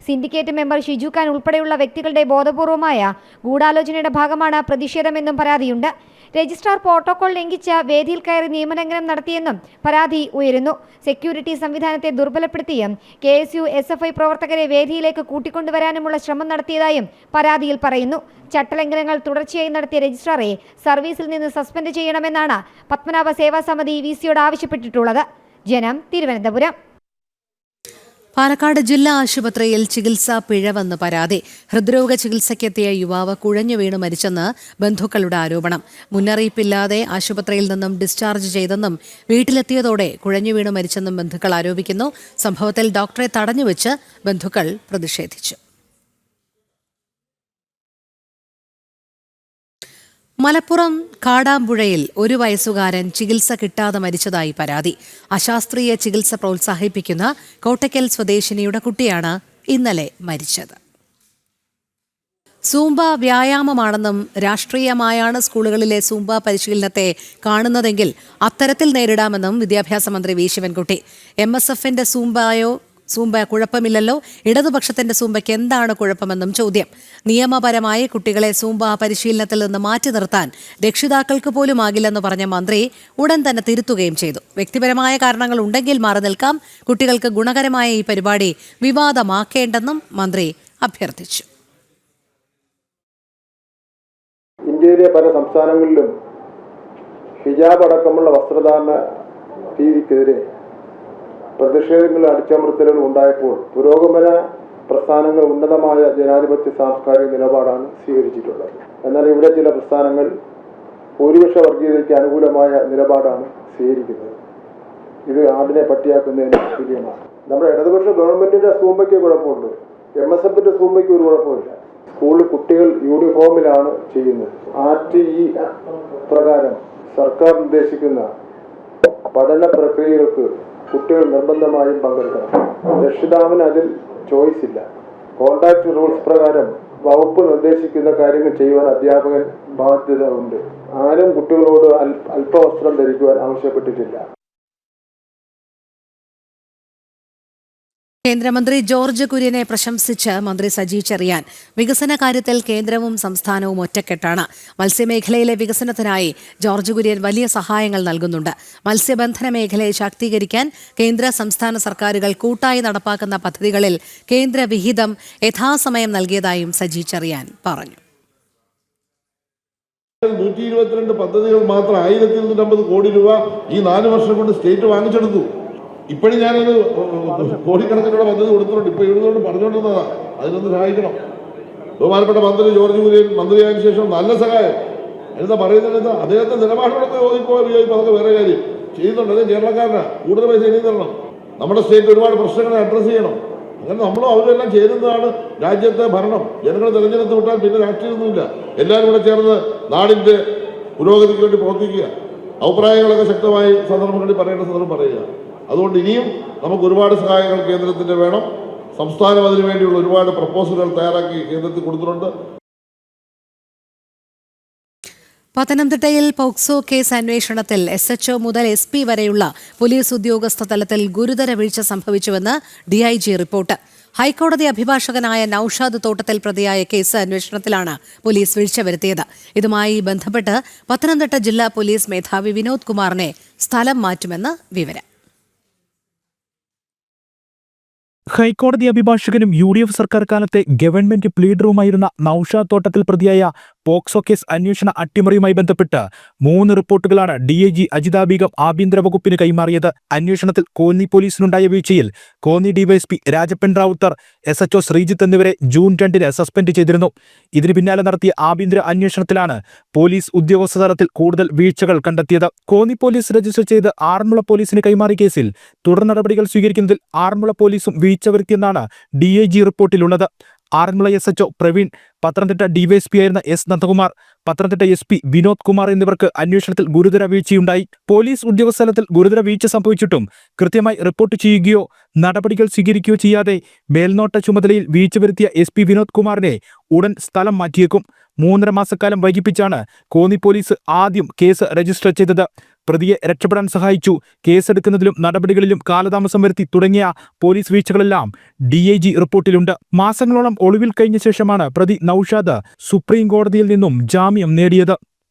സിൻഡിക്കേറ്റ് മെമ്പർ ഷിജു ഖാൻ ഉൾപ്പെടെയുള്ള വ്യക്തികളുടെ ബോധപൂർവമായ ഗൂഢാലോചനയുടെ ഭാഗമാണ് പ്രതിഷേധമെന്നും പരാതിയുണ്ട്. രജിസ്ട്രാർ പ്രോട്ടോകോൾ ലംഘിച്ച് വേദിയിൽ കയറി നിയമലംഘനം നടത്തിയെന്നും പരാതി ഉയരുന്നു. സെക്യൂരിറ്റി സംവിധാനത്തെ ദുർബലപ്പെടുത്തിയും KSU SFI പ്രവർത്തകരെ വേദിയിലേക്ക് കൂട്ടിക്കൊണ്ടുവരാനുമുള്ള ശ്രമം നടത്തിയതായും പരാതിയിൽ പറയുന്നു. ചട്ടലംഘനങ്ങൾ തുടർച്ചയായി നടത്തിയ രജിസ്ട്രാറെ സർവീസിൽ നിന്ന് സസ്പെൻഡ് ചെയ്യണമെന്നാണ് പത്മനാഭ സേവാ സമിതി VCയോട് ആവശ്യപ്പെട്ടിട്ടുള്ളത്. ജനം, തിരുവനന്തപുരം. പാലക്കാട് ജില്ലാ ആശുപത്രിയിൽ ചികിത്സാ പിഴവെന്ന് പരാതി. ഹൃദ്രോഗ ചികിത്സയ്ക്കെത്തിയ യുവാവ് കുഴഞ്ഞു വീണ് മരിച്ചെന്ന് ബന്ധുക്കളുടെ ആരോപണം. മുന്നറിയിപ്പില്ലാതെ ആശുപത്രിയിൽ നിന്നും ഡിസ്ചാർജ് ചെയ്തെന്നും വീട്ടിലെത്തിയതോടെ കുഴഞ്ഞു വീണ് മരിച്ചെന്നും ബന്ധുക്കൾ ആരോപിക്കുന്നു. സംഭവത്തിൽ ഡോക്ടറെ തടഞ്ഞുവെച്ച് ബന്ധുക്കൾ പ്രതിഷേധിച്ചു. മലപ്പുറം കാടാമ്പുഴയിൽ 1 വയസ്സുകാരൻ ചികിത്സ കിട്ടാതെ മരിച്ചതായി പരാതി. അശാസ്ത്രീയ ചികിത്സ പ്രോത്സാഹിപ്പിക്കുന്ന കോട്ടയ്ക്കൽ സ്വദേശിനിയുടെ കുട്ടിയാണ് ഇന്നലെ മരിച്ചത്. സൂംബ വ്യായാമമാണെന്നും രാഷ്ട്രീയമായാണ് സ്കൂളുകളിലെ സൂംബ പരിശീലനത്തെ കാണുന്നതെങ്കിൽ അത്തരത്തിൽ നേരിടാമെന്നും വിദ്യാഭ്യാസ മന്ത്രി വി ശിവൻകുട്ടി. MSFന്റെ സൂംബ കുഴപ്പമില്ലല്ലോ, ഇടതുപക്ഷത്തിന്റെ സൂംബയ്ക്ക് എന്താണ് കുഴപ്പമെന്നും ചോദ്യം. നിയമപരമായി കുട്ടികളെ സൂംബ പരിശീലനത്തിൽ നിന്ന് മാറ്റി നിർത്താൻ രക്ഷിതാക്കൾക്ക് പോലും ആകില്ലെന്ന് പറഞ്ഞ മന്ത്രി ഉടൻ തന്നെ തിരുത്തുകയും ചെയ്തു. വ്യക്തിപരമായ കാരണങ്ങൾ ഉണ്ടെങ്കിൽ മാറി നിൽക്കാം. കുട്ടികൾക്ക് ഗുണകരമായ ഈ പരിപാടി വിവാദമാക്കേണ്ടെന്നും മന്ത്രി അഭ്യർത്ഥിച്ചു. ഇന്ത്യയിലെ പല സംസ്ഥാനങ്ങളിലും ഹിജാബ് അടക്കമുള്ള വസ്ത്രധാരണ രീതിക്കെതിരെ പ്രതിഷേധങ്ങളും അടിച്ചമർത്തലുകളും ഉണ്ടായപ്പോൾ പുരോഗമന പ്രസ്ഥാനങ്ങൾ ഉന്നതമായ ജനാധിപത്യ സാംസ്കാരിക നിലപാടാണ് സ്വീകരിച്ചിട്ടുള്ളത്. എന്നാൽ ഇവിടെ ചില പ്രസ്ഥാനങ്ങൾ ഭൂരിപക്ഷ വർഗീയതയ്ക്ക് അനുകൂലമായ നിലപാടാണ് സ്വീകരിക്കുന്നത്. ഇത് ആടിനെ പട്ടിയാക്കുന്നതിന് തുല്യമാണ്. നമ്മുടെ ഇടതുപക്ഷ ഗവൺമെന്റിന്റെ സൂംബയ്ക്ക് കുഴപ്പമുണ്ട്, MSFന്റെ സൂംബയ്ക്ക് ഒരു കുഴപ്പമില്ല. സ്കൂളിൽ കുട്ടികൾ യൂണിഫോമിലാണ് ചെയ്യുന്നത്. RTE പ്രകാരം സർക്കാർ നിർദ്ദേശിക്കുന്ന പഠന പ്രക്രിയകൾക്ക് കുട്ടികൾ നിർബന്ധമായും പങ്കെടുക്കണം. രക്ഷിതാവിന് അതിൽ ചോയ്സ് ഇല്ല. കോൺടാക്ട് റൂൾസ് പ്രകാരം വകുപ്പ് നിർദ്ദേശിക്കുന്ന കാര്യങ്ങൾ ചെയ്യുവാൻ അധ്യാപകൻ ബാധ്യത ഉണ്ട്. ആരും കുട്ടികളോട് അല്പവസ്ത്രം ധരിക്കുവാൻ ആവശ്യപ്പെട്ടിട്ടില്ല. കേന്ദ്രമന്ത്രി ജോർജ് കുര്യനെ പ്രശംസിച്ച് മന്ത്രി സജി ചെറിയാൻ. വികസന കാര്യത്തിൽ കേന്ദ്രവും സംസ്ഥാനവും ഒറ്റക്കെട്ടാണ്. മത്സ്യമേഖലയിലെ വികസനത്തിനായി ജോർജ് കുര്യൻ വലിയ സഹായങ്ങൾ നൽകുന്നുണ്ട്. മത്സ്യബന്ധന മേഖലയെ ശാക്തീകരിക്കാൻ കേന്ദ്ര സംസ്ഥാന സർക്കാരുകൾ കൂട്ടായി നടപ്പാക്കുന്ന പദ്ധതികളിൽ കേന്ദ്ര വിഹിതം യഥാസമയം നൽകിയതായും സജി ചെറിയാൻ പറഞ്ഞു. 122 പദ്ധതികൾ മാത്രം 1250 കോടി രൂപ ഈ 4 വർഷം കൊണ്ട് സ്റ്റേറ്റ് വാങ്ങിച്ചെടുത്തു. ഇപ്പോഴും ഞാനൊരു കോടിക്കണക്കിനുള്ള പദ്ധതി കൊടുത്തിട്ടുണ്ട്. ഇപ്പോൾ ഇവിടുന്നോട് പറഞ്ഞുകൊണ്ടിരുന്നതാണ്, അതിനൊന്ന് സഹായിക്കണം. ബഹുമാനപ്പെട്ട മന്ത്രി ജോർജ് കുര്യൻ മന്ത്രിയായതിനു ശേഷം നല്ല സഹായം. എന്താ പറയുന്നത്, അദ്ദേഹത്തെ നിലപാടുകളൊക്കെ യോജിപ്പോയി അതൊക്കെ വേറെ കാര്യം ചെയ്യുന്നുണ്ട്. അത് കേരളക്കാരനാണ്, കൂടുതൽ പൈസ ഇനി തരണം. നമ്മുടെ സ്റ്റേറ്റ് ഒരുപാട് പ്രശ്നങ്ങളെ അഡ്രസ്സ് ചെയ്യണം. അങ്ങനെ നമ്മളും അവരെല്ലാം ചെയ്യുന്നതാണ് രാജ്യത്തെ ഭരണം. ജനങ്ങൾ തെരഞ്ഞെടുത്ത് വിട്ടാൽ പിന്നെ രാഷ്ട്രീയമൊന്നുമില്ല. എല്ലാവരും കൂടെ ചേർന്ന് നാടിൻ്റെ പുരോഗതിക്ക് വേണ്ടി പ്രവർത്തിക്കുക. അഭിപ്രായങ്ങളൊക്കെ ശക്തമായി സന്ദർഭങ്ങളിൽ പറയേണ്ട സന്ദർഭം പറയുക. അതുകൊണ്ട് ഇനിയും നമുക്ക് ഒരുപാട് സഹായങ്ങൾ കേന്ദ്രത്തിൻ്റെ വേണം. സംസ്ഥാനം അതിനു വേണ്ടിയുള്ള ഒരുപാട് പ്രപ്പോസലുകൾ തയ്യാറാക്കി കേന്ദ്രത്തിൽ കൊടുത്തിട്ടുണ്ട്. പത്തനംതിട്ടയിൽ പോക്സോ കേസ് അന്വേഷണത്തിൽ SHO മുതൽ SP വരെയുള്ള പോലീസ് ഉദ്യോഗസ്ഥ തലത്തിൽ ഗുരുതര വീഴ്ച സംഭവിച്ചുവെന്ന് DIG റിപ്പോർട്ട്. ഹൈക്കോടതി അഭിഭാഷകനായ നൌഷാദ് തോട്ടത്തിൽ പ്രതിയായ കേസ് അന്വേഷണത്തിലാണ് പോലീസ് വീഴ്ച വരുത്തിയത്. ഇതുമായി ബന്ധപ്പെട്ട് പത്തനംതിട്ട ജില്ലാ പോലീസ് മേധാവി വിനോദ് കുമാറിനെ സ്ഥലം മാറ്റുമെന്ന് വിവരം. ഹൈക്കോടതി അഭിഭാഷകനും UDF സർക്കാർ കാലത്തെ ഗവൺമെന്റ് പ്ലീഡറുമായിരുന്ന നൌഷാദ് തോട്ടത്തിൽ പ്രതിയായ പോക്സോ കേസ് അന്വേഷണ അട്ടിമറിയുമായി ബന്ധപ്പെട്ട് 3 റിപ്പോർട്ടുകളാണ് DIG അജിത ബീഗം ആഭ്യന്തര വകുപ്പിന് കൈമാറിയത്. അന്വേഷണത്തിൽ കോന്നി പോലീസിനുണ്ടായ വീഴ്ചയിൽ കോന്നി ഡിവൈഎസ്പി രാജപ്പൻ റാവുത്തർ, SHO ശ്രീജിത്ത് എന്നിവരെ ജൂൺ 2-ന് സസ്പെൻഡ് ചെയ്തിരുന്നു. ഇതിന് പിന്നാലെ നടത്തിയ ആഭ്യന്തര അന്വേഷണത്തിലാണ് പോലീസ് ഉദ്യോഗസ്ഥ തലത്തിൽ കൂടുതൽ വീഴ്ചകൾ കണ്ടെത്തിയത്. കോന്നി പോലീസ് രജിസ്റ്റർ ചെയ്ത് ആറന്മുള പോലീസിന് കൈമാറിയ കേസിൽ തുടർ നടപടികൾ സ്വീകരിക്കുന്നതിൽ ആറന്മുള പോലീസും വീഴ്ച വരുത്തിയെന്നാണ് DIG റിപ്പോർട്ടിലുള്ളത്. Aranmula SHO Praveen, Pathanamthitta DYSP ആയിരുന്ന S നന്ദകുമാർ, പത്തനംതിട്ട SP വിനോദ് കുമാർ എന്നിവർക്ക് അന്വേഷണത്തിൽ ഗുരുതര വീഴ്ചയുണ്ടായി. പോലീസ് ഉദ്യോഗസ്ഥലത്തിൽ ഗുരുതര വീഴ്ച സംഭവിച്ചിട്ടും കൃത്യമായി റിപ്പോർട്ട് ചെയ്യുകയോ നടപടികൾ സ്വീകരിക്കുകയോ ചെയ്യാതെ മേൽനോട്ട ചുമതലയിൽ വീഴ്ച വരുത്തിയ SP വിനോദ് കുമാറിനെ ഉടൻ സ്ഥലം മാറ്റിയേക്കും. 3.5 മാസക്കാലം വൈകിപ്പിച്ചാണ് കോന്നി പോലീസ് ആദ്യം കേസ് രജിസ്റ്റർ ചെയ്തത്. പ്രതിയെ രക്ഷപ്പെടാൻ സഹായിച്ചു, കേസെടുക്കുന്നതിലും നടപടികളിലും കാലതാമസം വരുത്തി തുടങ്ങിയ പോലീസ് വീഴ്ചകളെല്ലാം DIG റിപ്പോർട്ടിലുണ്ട്. മാസങ്ങളോളം ഒളിവിൽ കഴിഞ്ഞ ശേഷമാണ് പ്രതി നൌഷാദ് സുപ്രീം കോടതിയിൽ നിന്നും ജാമ്യം നേടിയത്.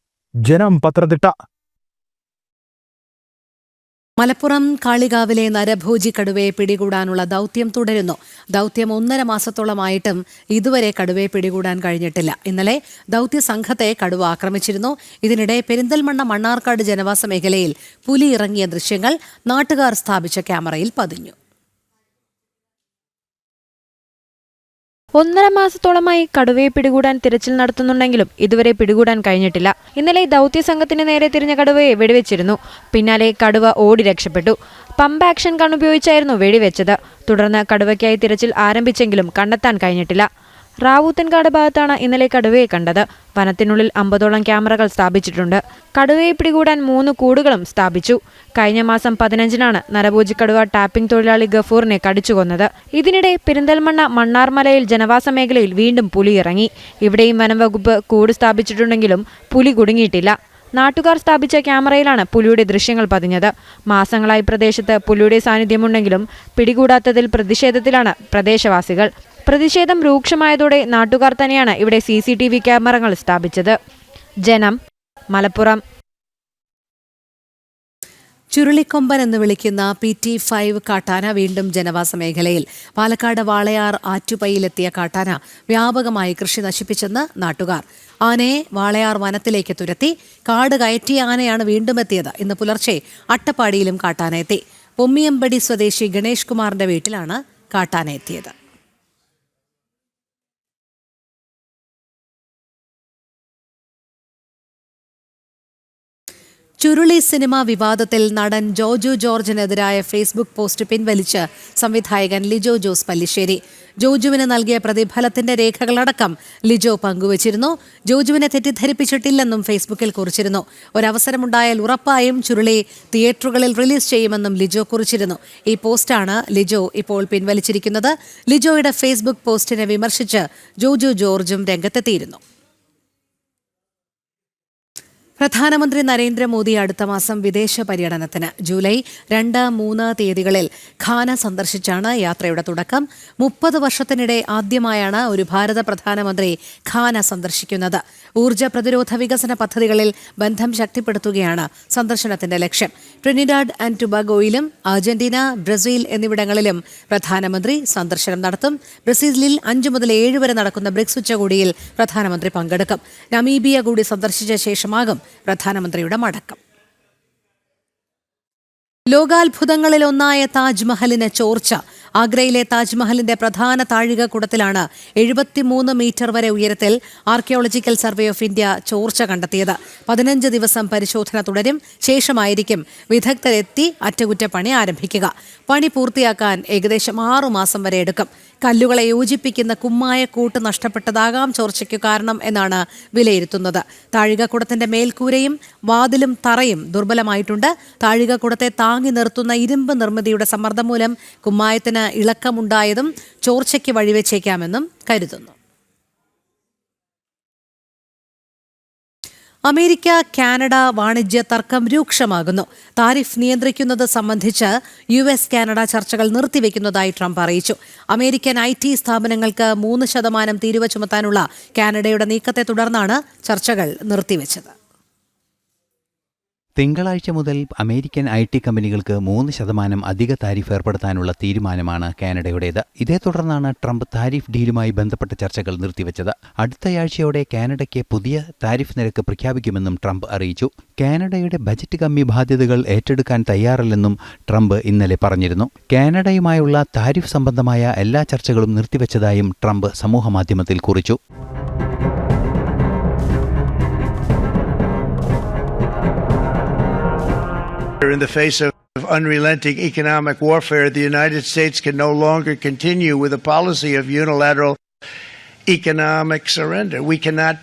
ജനം, പത്തനംതിട്ട. മലപ്പുറം കാളികാവിലെ നരഭോജി കടുവയെ പിടികൂടാനുള്ള ദൗത്യം തുടരുന്നു. ദൗത്യം 1.5 മാസത്തോളമായിട്ടും ഇതുവരെ കടുവയെ പിടികൂടാൻ കഴിഞ്ഞിട്ടില്ല. ഇന്നലെ ദൗത്യ സംഘത്തെ കടുവ ആക്രമിച്ചിരുന്നു. ഇതിനിടെ പെരിന്തൽമണ്ണ മണ്ണാർക്കാട് ജനവാസ മേഖലയിൽ പുലി ഇറങ്ങിയ ദൃശ്യങ്ങൾ നാട്ടുകാർ സ്ഥാപിച്ച ക്യാമറയിൽ പതിഞ്ഞു. 1.5 മാസത്തോളമായി കടുവയെ പിടികൂടാൻ തിരച്ചിൽ നടത്തുന്നുണ്ടെങ്കിലും ഇതുവരെ പിടികൂടാൻ കഴിഞ്ഞിട്ടില്ല. ഇന്നലെ ദൗത്യസംഘത്തിന് നേരെ തിരിഞ്ഞ കടുവയെ വെടിവെച്ചിരുന്നു. പിന്നാലെ കടുവ ഓടി രക്ഷപ്പെട്ടു. പമ്പ് ആക്ഷൻ ഗൺ ഉപയോഗിച്ചായിരുന്നു വെടിവെച്ചത്. തുടർന്ന് കടുവയ്ക്കായി തിരച്ചിൽ ആരംഭിച്ചെങ്കിലും കണ്ടെത്താൻ കഴിഞ്ഞിട്ടില്ല. റാവുത്തൻകാട് ഭാഗത്താണ് ഇന്നലെ കടുവയെ കണ്ടത്. വനത്തിനുള്ളിൽ 50ഓളം ക്യാമറകൾ സ്ഥാപിച്ചിട്ടുണ്ട്. കടുവയെ പിടികൂടാൻ 3 കൂടുകളും സ്ഥാപിച്ചു. കഴിഞ്ഞ മാസം 15-നാണ് നരഭോജി കടുവ ടാപ്പിംഗ് തൊഴിലാളി ഗഫൂറിനെ കടിച്ചുകൊന്നത്. ഇതിനിടെ പെരിന്തൽമണ്ണ മണ്ണാർമലയിൽ ജനവാസ മേഖലയിൽ വീണ്ടും പുലി ഇറങ്ങി. ഇവിടെയും വനം വകുപ്പ് കൂട് സ്ഥാപിച്ചിട്ടുണ്ടെങ്കിലും പുലി കുടുങ്ങിയിട്ടില്ല. നാട്ടുകാർ സ്ഥാപിച്ച ക്യാമറയിലാണ് പുലിയുടെ ദൃശ്യങ്ങൾ പതിഞ്ഞത്. മാസങ്ങളായി പ്രദേശത്ത് പുലിയുടെ സാന്നിധ്യമുണ്ടെങ്കിലും പിടികൂടാത്തതിൽ പ്രതിഷേധത്തിലാണ് പ്രദേശവാസികൾ. പ്രതിഷേധം രൂക്ഷമായതോടെ നാട്ടുകാർ തന്നെയാണ് ഇവിടെ CCTV ക്യാമറകൾ സ്ഥാപിച്ചത്. ജനം, മലപ്പുറം. ചുരുളിക്കൊമ്പൻ എന്ന് വിളിക്കുന്ന PT5 കാട്ടാന വീണ്ടും ജനവാസ മേഖലയിൽ. പാലക്കാട് വാളയാർ ആറ്റുപയിലെത്തിയ കാട്ടാന വ്യാപകമായി കൃഷി നശിപ്പിച്ചെന്ന് നാട്ടുകാർ. ആനയെ വാളയാർ വനത്തിലേക്ക് തുരത്തി. കാട് കയറ്റിയ ആനയാണ് വീണ്ടും എത്തിയത്. ഇന്ന് പുലർച്ചെ അട്ടപ്പാടിയിലും കാട്ടാന എത്തി. പൊമ്മിയമ്പടി സ്വദേശി ഗണേഷ് കുമാറിന്റെ വീട്ടിലാണ് കാട്ടാന എത്തിയത്. ചുരുളി സിനിമ വിവാദത്തിൽ നടൻ ജോജു ജോർജിനെതിരായ ഫേസ്ബുക്ക് പോസ്റ്റ് പിൻവലിച്ച് സംവിധായകൻ ലിജോ ജോസ് പല്ലിശ്ശേരി. ജോജുവിന് നൽകിയ പ്രതിഫലത്തിന്റെ രേഖകളടക്കം ലിജോ പങ്കുവച്ചിരുന്നു. ജോജുവിനെ തെറ്റിദ്ധരിപ്പിച്ചിട്ടില്ലെന്നും ഫേസ്ബുക്കിൽ കുറിച്ചിരുന്നു. ഒരവസരമുണ്ടായാൽ ഉറപ്പായും ചുരുളി തിയേറ്ററുകളിൽ റിലീസ് ചെയ്യുമെന്നും ലിജോ കുറിച്ചിരുന്നു. ഈ പോസ്റ്റാണ് ലിജോ ഇപ്പോൾ പിൻവലിച്ചിരിക്കുന്നത്. ലിജോയുടെ ഫേസ്ബുക്ക് പോസ്റ്റിനെ വിമർശിച്ച് ജോജു ജോർജും രംഗത്തെത്തിയിരുന്നു. പ്രധാനമന്ത്രി നരേന്ദ്രമോദി അടുത്ത മാസം വിദേശ പര്യടനത്തിന്. ജൂലൈ 2, 3 തീയതികളിൽ ഘാന സന്ദർശിച്ചാണ് യാത്രയുടെ തുടക്കം. 30 വർഷത്തിനിടെ ആദ്യമായാണ് ഒരു ഭാരത പ്രധാനമന്ത്രി ഘാന സന്ദർശിക്കുന്നത്. ഊർജ്ജ പ്രതിരോധ വികസന പദ്ധതികളിൽ ബന്ധം ശക്തിപ്പെടുത്തുകയാണ് സന്ദർശനത്തിന്റെ ലക്ഷ്യം. ട്രിനിഡാഡ് ആൻഡ് ടുബാഗോയിലും അർജന്റീന, ബ്രസീൽ എന്നിവിടങ്ങളിലും പ്രധാനമന്ത്രി സന്ദർശനം നടത്തും. ബ്രസീലിൽ 5 മുതൽ 7 വരെ നടക്കുന്ന ബ്രിക്സ് ഉച്ചകോടിയിൽ പ്രധാനമന്ത്രി പങ്കെടുക്കും. നമീബിയ കൂടി സന്ദർശിച്ച ശേഷമാകും പ്രധാനമന്ത്രിയുടെ മടക്കം. ലോകാത്ഭുതങ്ങളിലൊന്നായ താജ്മഹലിന് ചോർച്ച. ആഗ്രയിലെ താജ്മഹലിന്റെ പ്രധാന താഴികക്കുടത്തിലാണ് 73 മീറ്റർ വരെ ഉയരത്തിൽ ആർക്കിയോളജിക്കൽ സർവേ ഓഫ് ഇന്ത്യ ചോർച്ച കണ്ടെത്തിയത്. 15 ദിവസം പരിശോധന തുടരും. ശേഷമായിരിക്കും വിദഗ്ധരെത്തി അറ്റകുറ്റപ്പണി ആരംഭിക്കുക. പണി പൂർത്തിയാക്കാൻ ഏകദേശം 6 മാസം വരെ എടുക്കും. കല്ലുകളെ യോജിപ്പിക്കുന്ന കുമ്മായ കൂട്ട് നഷ്ടപ്പെട്ടതാകാം ചോർച്ചയ്ക്കു കാരണം എന്നാണ് വിലയിരുത്തുന്നത്. താഴികക്കുടത്തിന്റെ മേൽക്കൂരയും വാതിലും തറയും ദുർബലമായിട്ടുണ്ട്. താഴികക്കുടത്തെ താങ്ങി നിർത്തുന്ന ഇരുമ്പ് നിർമ്മിതിയുടെ സമ്മർദ്ദം മൂലം കുമ്മായത്തിന് ഇളക്കമുണ്ടായതും ചോർച്ചയ്ക്ക് വഴിവെച്ചേക്കാമെന്നും കരുതുന്നു. അമേരിക്ക കാനഡ വാണിജ്യ തർക്കം രൂക്ഷമാകുന്നു. താരിഫ് നിയന്ത്രിക്കുന്നത് സംബന്ധിച്ച് US കാനഡ ചർച്ചകൾ നിർത്തിവെക്കുന്നതായി ട്രംപ് അറിയിച്ചു. അമേരിക്കൻ IT സ്ഥാപനങ്ങൾക്ക് 3% തീരുവ ചുമത്താനുള്ള കാനഡയുടെ നീക്കത്തെ തുടർന്നാണ് ചർച്ചകൾ നിർത്തിവെച്ചത്. തിങ്കളാഴ്ച മുതൽ അമേരിക്കൻ IT കമ്പനികൾക്ക് 3% അധിക താരിഫ് ഏർപ്പെടുത്താനുള്ള തീരുമാനമാണ് കാനഡയുടേത്. ഇതേ തുടർന്നാണ് ട്രംപ് താരിഫ് ഡീലുമായി ബന്ധപ്പെട്ട ചർച്ചകൾ നിർത്തിവെച്ചത്. അടുത്തയാഴ്ചയോടെ കാനഡയ്ക്ക് പുതിയ താരിഫ് നിരക്ക് പ്രഖ്യാപിക്കുമെന്നും ട്രംപ് അറിയിച്ചു. കാനഡയുടെ ബജറ്റ് കമ്മി ബാധ്യതകൾ ഏറ്റെടുക്കാൻ തയ്യാറല്ലെന്നും ട്രംപ് ഇന്നലെ പറഞ്ഞിരുന്നു. കാനഡയുമായുള്ള താരിഫ് സംബന്ധമായ എല്ലാ ചർച്ചകളും നിർത്തിവെച്ചതായും ട്രംപ് സമൂഹമാധ്യമത്തിൽ കുറിച്ചു. In the face of unrelenting economic warfare, the United States can no longer continue with a policy of unilateral economic surrender. We cannot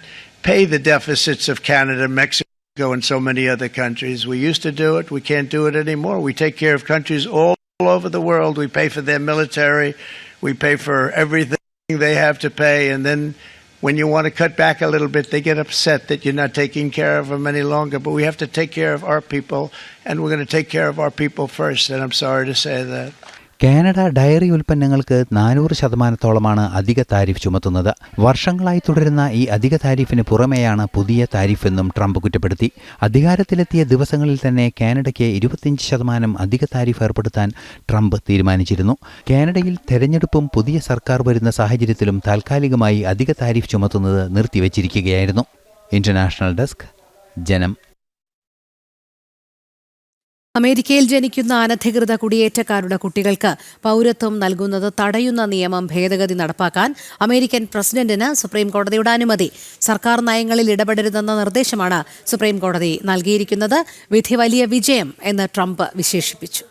pay the deficits of Canada, Mexico, and so many other countries. We used to do it. We can't do it anymore. We take care of countries all over the world. We pay for their military. We pay for everything they have to pay. And then when you want to cut back a little bit, they get upset that you're not taking care of them any longer. But we have to take care of our people, and we're going to take care of our people first. And I'm sorry to say that. Canada dairy ഉൽപ്പന്നങ്ങൾക്ക് 400% അധിക tariff ചുമത്തുന്നത്. വർഷങ്ങളായി തുടരുന്ന ഈ അധിക താരിഫിന് പുറമെയാണ് പുതിയ താരിഫെന്നും Trump കുറ്റപ്പെടുത്തി. അധികാരത്തിലെത്തിയ ദിവസങ്ങളിൽ തന്നെ കാനഡയ്ക്ക് 25% അധിക താരിഫ് ഏർപ്പെടുത്താൻ ട്രംപ് തീരുമാനിച്ചിരുന്നു. കാനഡയിൽ തെരഞ്ഞെടുപ്പും പുതിയ സർക്കാർ വരുന്ന സാഹചര്യത്തിലും താൽക്കാലികമായി അധിക താരിഫ് ചുമത്തുന്നത് നിർത്തിവച്ചിരിക്കുകയായിരുന്നു. ഇന്റർനാഷണൽ ഡെസ്ക്, ജനം. അമേരിക്കയിൽ ജനിക്കുന്ന അനധികൃത കുടിയേറ്റക്കാരുടെ കുട്ടികൾക്ക് പൗരത്വം നൽകുന്നത് തടയുന്ന നിയമം ഭേദഗതി നടപ്പാക്കാൻ അമേരിക്കൻ പ്രസിഡന്റിന് സുപ്രീംകോടതിയുടെ അനുമതി. സർക്കാർ നയങ്ങളിൽ ഇടപെടരുതെന്ന നിർദ്ദേശമാണ് സുപ്രീംകോടതി നൽകിയിരിക്കുന്നത്. വിധി വലിയ വിജയം എന്ന് ട്രംപ് വിശേഷിപ്പിച്ചു.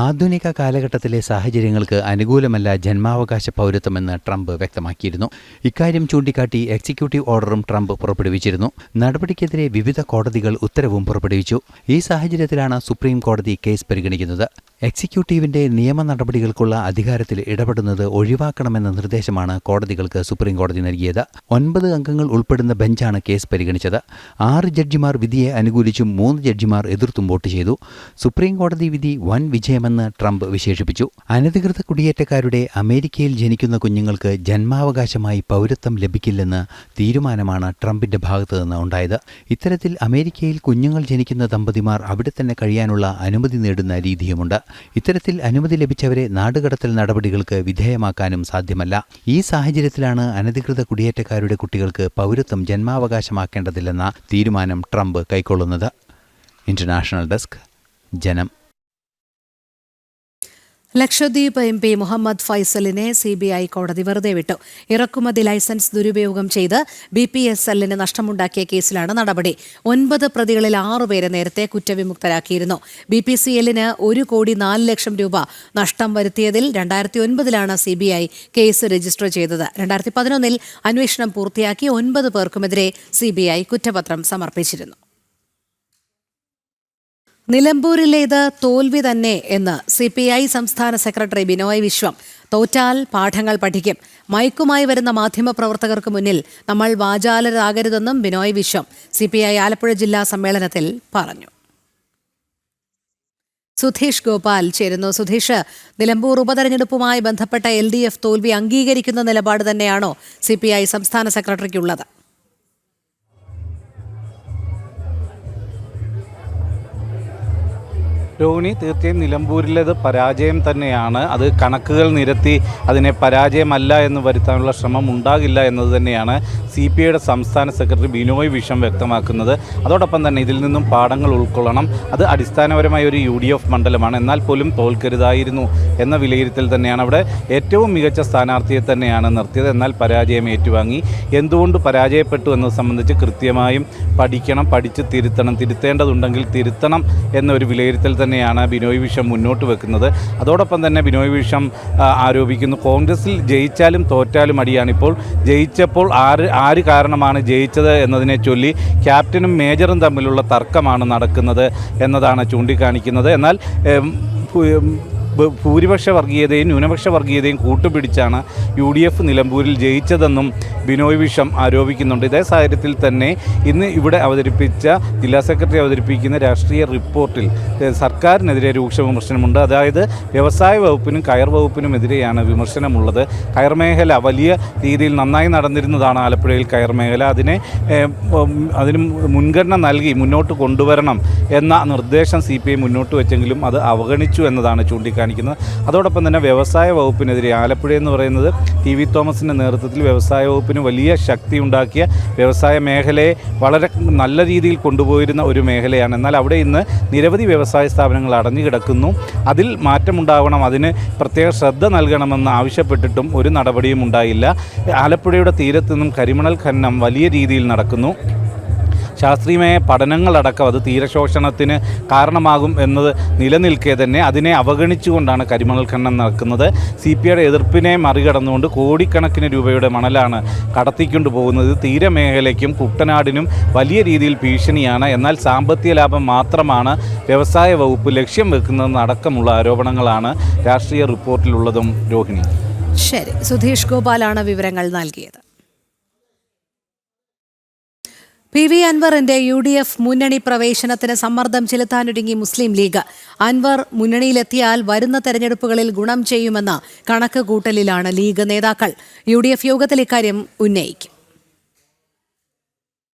ആധുനിക കാലഘട്ടത്തിലെ സാഹചര്യങ്ങൾക്ക് അനുകൂലമല്ല ജന്മാവകാശ പൗരത്വമെന്ന് ട്രംപ് വ്യക്തമാക്കിയിരുന്നു. ഇക്കാര്യം ചൂണ്ടിക്കാട്ടി എക്സിക്യൂട്ടീവ് ഓർഡറും ട്രംപ് പുറപ്പെടുവിച്ചിരുന്നു. നടപടിക്കെതിരെ വിവിധ കോടതികൾ ഉത്തരവും പുറപ്പെടുവിച്ചു. ഈ സാഹചര്യത്തിലാണ് സുപ്രീം കോടതി കേസ് പരിഗണിക്കുന്നത്. എക്സിക്യൂട്ടീവിന്റെ നിയമ നടപടികൾക്കുള്ള അധികാരത്തിൽ ഇടപെടുന്നത് ഒഴിവാക്കണമെന്ന നിർദ്ദേശമാണ് കോടതികൾക്ക് സുപ്രീം കോടതി നൽകിയത്. 9 അംഗങ്ങൾ ഉൾപ്പെടുന്ന ബെഞ്ചാണ് കേസ് പരിഗണിച്ചത്. 6 ജഡ്ജിമാർ വിധിയെ അനുകൂലിച്ചും 3 ജഡ്ജിമാർ എതിർത്തും വോട്ട് ചെയ്തു. സുപ്രീം കോടതി വിധി വൻ വിജയമെന്ന് ട്രംപ് വിശേഷിപ്പിച്ചു. അനധികൃത കുടിയേറ്റക്കാരുടെ അമേരിക്കയിൽ ജനിക്കുന്ന കുഞ്ഞുങ്ങൾക്ക് ജന്മാവകാശമായി പൗരത്വം ലഭിക്കില്ലെന്ന് തീരുമാനമാണ് ട്രംപിന്റെ ഭാഗത്തുനിന്ന് ഉണ്ടായത്. ഇത്തരത്തിൽ അമേരിക്കയിൽ കുഞ്ഞുങ്ങൾ ജനിക്കുന്ന ദമ്പതിമാർ അവിടെ തന്നെ കഴിയാനുള്ള അനുമതി നേടുന്ന രീതിയുമുണ്ട്. ഇത്തരത്തിൽ അനുമതി ലഭിച്ചവരെ നാടുകടത്തൽ നടപടികൾക്ക് വിധേയമാക്കാനും സാധ്യമല്ല. ഈ സാഹചര്യത്തിലാണ് അനധികൃത കുടിയേറ്റക്കാരുടെ കുട്ടികൾക്ക് പൗരത്വം ജന്മാവകാശമാക്കേണ്ടതില്ലെന്ന തീരുമാനം ട്രംപ് കൈക്കൊള്ളുന്നത്. ഇന്റർനാഷണൽ ഡെസ്ക്, ജനം. ലക്ഷദ്വീപ് MP മുഹമ്മദ് ഫൈസലിനെ CBI കോടതി വെറുതെ വിട്ടു. ഇറക്കുമതി ലൈസൻസ് ദുരുപയോഗം ചെയ്ത് BPSLന് നഷ്ടമുണ്ടാക്കിയ കേസിലാണ് നടപടി. 9 പ്രതികളിൽ 6 പേരെ നേരത്തെ കുറ്റവിമുക്തരാക്കിയിരുന്നു. BPCLന് 1,04,00,000 രൂപ നഷ്ടം വരുത്തിയതിൽ 2009 CBI കേസ് രജിസ്റ്റർ ചെയ്തത്. 2011 അന്വേഷണം പൂർത്തിയാക്കി 9 പേർക്കുമെതിരെ CBI കുറ്റപത്രം സമർപ്പിച്ചിരുന്നു. നിലമ്പൂരിലേത് തോൽവി തന്നെ എന്ന് CPI സംസ്ഥാന സെക്രട്ടറി ബിനോയ് വിശ്വം. തോറ്റാൽ പാഠങ്ങൾ പഠിക്കും. മയക്കുമായി വരുന്ന മാധ്യമപ്രവർത്തകർക്ക് മുന്നിൽ നമ്മൾ വാചാലരാകരുതെന്നും ബിനോയ് വിശ്വം CPI ആലപ്പുഴ ജില്ലാ സമ്മേളനത്തിൽ പറഞ്ഞു. സുധീഷ് ഗോപാൽ ചേരുന്നു. സുധീഷ്, നിലമ്പൂർ ഉപതെരഞ്ഞെടുപ്പുമായി ബന്ധപ്പെട്ട LDF തോൽവി അംഗീകരിക്കുന്ന നിലപാട് തന്നെയാണോ CPI സംസ്ഥാന സെക്രട്ടറിക്കുള്ളത്? രോഹിണി, തീർച്ചയായും നിലമ്പൂരിലേത് പരാജയം തന്നെയാണ്. അത് കണക്കുകൾ നിരത്തി അതിനെ പരാജയമല്ല എന്ന് വരുത്താനുള്ള ശ്രമം ഉണ്ടാകില്ല എന്നത് തന്നെയാണ് CPIയുടെ സംസ്ഥാന സെക്രട്ടറി ബിനോയ് വിശ്വം വ്യക്തമാക്കുന്നത്. അതോടൊപ്പം തന്നെ ഇതിൽ നിന്നും പാഠങ്ങൾ ഉൾക്കൊള്ളണം. അത് അടിസ്ഥാനപരമായ ഒരു UDF മണ്ഡലമാണ്, എന്നാൽ പോലും തോൽക്കരുതായിരുന്നു എന്ന വിലയിരുത്തൽ തന്നെയാണ്. അവിടെ ഏറ്റവും മികച്ച സ്ഥാനാർത്ഥിയെ തന്നെയാണ് നിർത്തിയത്, എന്നാൽ പരാജയം ഏറ്റുവാങ്ങി. എന്തുകൊണ്ട് പരാജയപ്പെട്ടു എന്നത് സംബന്ധിച്ച് കൃത്യമായും പഠിക്കണം, പഠിച്ച് തിരുത്തണം, തിരുത്തേണ്ടതുണ്ടെങ്കിൽ തിരുത്തണം എന്നൊരു വിലയിരുത്തൽ തന്നെയാണ് ബിനോയ് വിശ്വം മുന്നോട്ട് വെക്കുന്നത്. അതോടൊപ്പം തന്നെ ബിനോയ് വിശ്വം ആരോപിക്കുന്നു, കോൺഗ്രസിൽ ജയിച്ചാലും തോറ്റാലും അടിയാണിപ്പോൾ. ജയിച്ചപ്പോൾ ആര് കാരണമാണ് ജയിച്ചത് എന്നതിനെ ചൊല്ലി ക്യാപ്റ്റനും മേജറും തമ്മിലുള്ള തർക്കമാണ് നടക്കുന്നത് എന്നതാണ് ചൂണ്ടിക്കാണിക്കുന്നത്. എന്നാൽ ഭൂരിപക്ഷ വർഗീയതയും ന്യൂനപക്ഷ വർഗീയതയും കൂട്ടുപിടിച്ചാണ് UDF നിലമ്പൂരിൽ ജയിച്ചതെന്നും ബിനോയ് വിശ്വം ആരോപിക്കുന്നുണ്ട്. ഇതേ സാഹചര്യത്തിൽ തന്നെ ഇന്ന് ഇവിടെ അവതരിപ്പിച്ച ജില്ലാ സെക്രട്ടറി അവതരിപ്പിക്കുന്ന രാഷ്ട്രീയ റിപ്പോർട്ടിൽ സർക്കാരിനെതിരെ രൂക്ഷ വിമർശനമുണ്ട്. അതായത് വ്യവസായ വകുപ്പിനും കയർ വകുപ്പിനുമെതിരെയാണ് വിമർശനമുള്ളത്. കയർ മേഖല വലിയ രീതിയിൽ നന്നായി നടന്നിരുന്നതാണ് ആലപ്പുഴയിൽ കയർ മേഖല. അതിന് മുൻഗണന നൽകി മുന്നോട്ട് കൊണ്ടുവരണം എന്ന നിർദ്ദേശം CPI മുന്നോട്ട് വെച്ചെങ്കിലും അത് അവഗണിച്ചു എന്നതാണ് ചൂണ്ടിക്കാണിക്കുന്നത്. അതോടൊപ്പം തന്നെ വ്യവസായ വകുപ്പിനെതിരെ ആലപ്പുഴ എന്ന് പറയുന്നത് TV തോമസിൻ്റെ നേതൃത്വത്തിൽ വ്യവസായ വകുപ്പിന് വലിയ ശക്തി ഉണ്ടാക്കിയ വ്യവസായ മേഖലയെ വളരെ നല്ല രീതിയിൽ കൊണ്ടുപോയിരുന്ന ഒരു മേഖലയാണ്. എന്നാൽ അവിടെ ഇന്ന് നിരവധി വ്യവസായ സ്ഥാപനങ്ങൾ അടഞ്ഞു കിടക്കുന്നു. അതിൽ മാറ്റമുണ്ടാവണം, അതിന് പ്രത്യേക ശ്രദ്ധ നൽകണമെന്ന് ആവശ്യപ്പെട്ടിട്ടും ഒരു നടപടിയും ഉണ്ടായില്ല. ആലപ്പുഴയുടെ തീരത്തു നിന്നും കരിമണൽ ഖനനം വലിയ രീതിയിൽ നടക്കുന്നു. ശാസ്ത്രീയമായ പഠനങ്ങളടക്കം അത് തീരശോഷണത്തിന് കാരണമാകും എന്നത് നിലനിൽക്കെ തന്നെ അതിനെ അവഗണിച്ചുകൊണ്ടാണ് കരിമണൽ ഖനനം നടക്കുന്നത്. CPIയുടെ എതിർപ്പിനെ മറികടന്നുകൊണ്ട് കോടിക്കണക്കിന് രൂപയുടെ മണലാണ് കടത്തിക്കൊണ്ടു പോകുന്നത്. തീരമേഖലയ്ക്കും കുട്ടനാടിനും വലിയ രീതിയിൽ ഭീഷണിയാണ്. എന്നാൽ സാമ്പത്തിക ലാഭം മാത്രമാണ് വ്യവസായ വകുപ്പ് ലക്ഷ്യം വെക്കുന്നതെന്ന് അടക്കമുള്ള ആരോപണങ്ങളാണ് രാഷ്ട്രീയ റിപ്പോർട്ടിലുള്ളതും. രോഹിണി. ശരി, സുധീഷ് ഗോപാലാണ് വിവരങ്ങൾ നൽകിയത്. PV അൻവറിന്റെ UDF മുന്നണി പ്രവേശനത്തിന് സമ്മർദ്ദം ചെലുത്താനൊരുങ്ങി മുസ്ലിം ലീഗ്. അൻവർ മുന്നണിയിലെത്തിയാൽ വരുന്ന തെരഞ്ഞെടുപ്പുകളിൽ ഗുണം ചെയ്യുമെന്ന കണക്ക് കൂട്ടലിലാണ് ലീഗ് നേതാക്കൾ. UDF യോഗത്തിൽ ഇക്കാര്യം ഉന്നയിക്കും.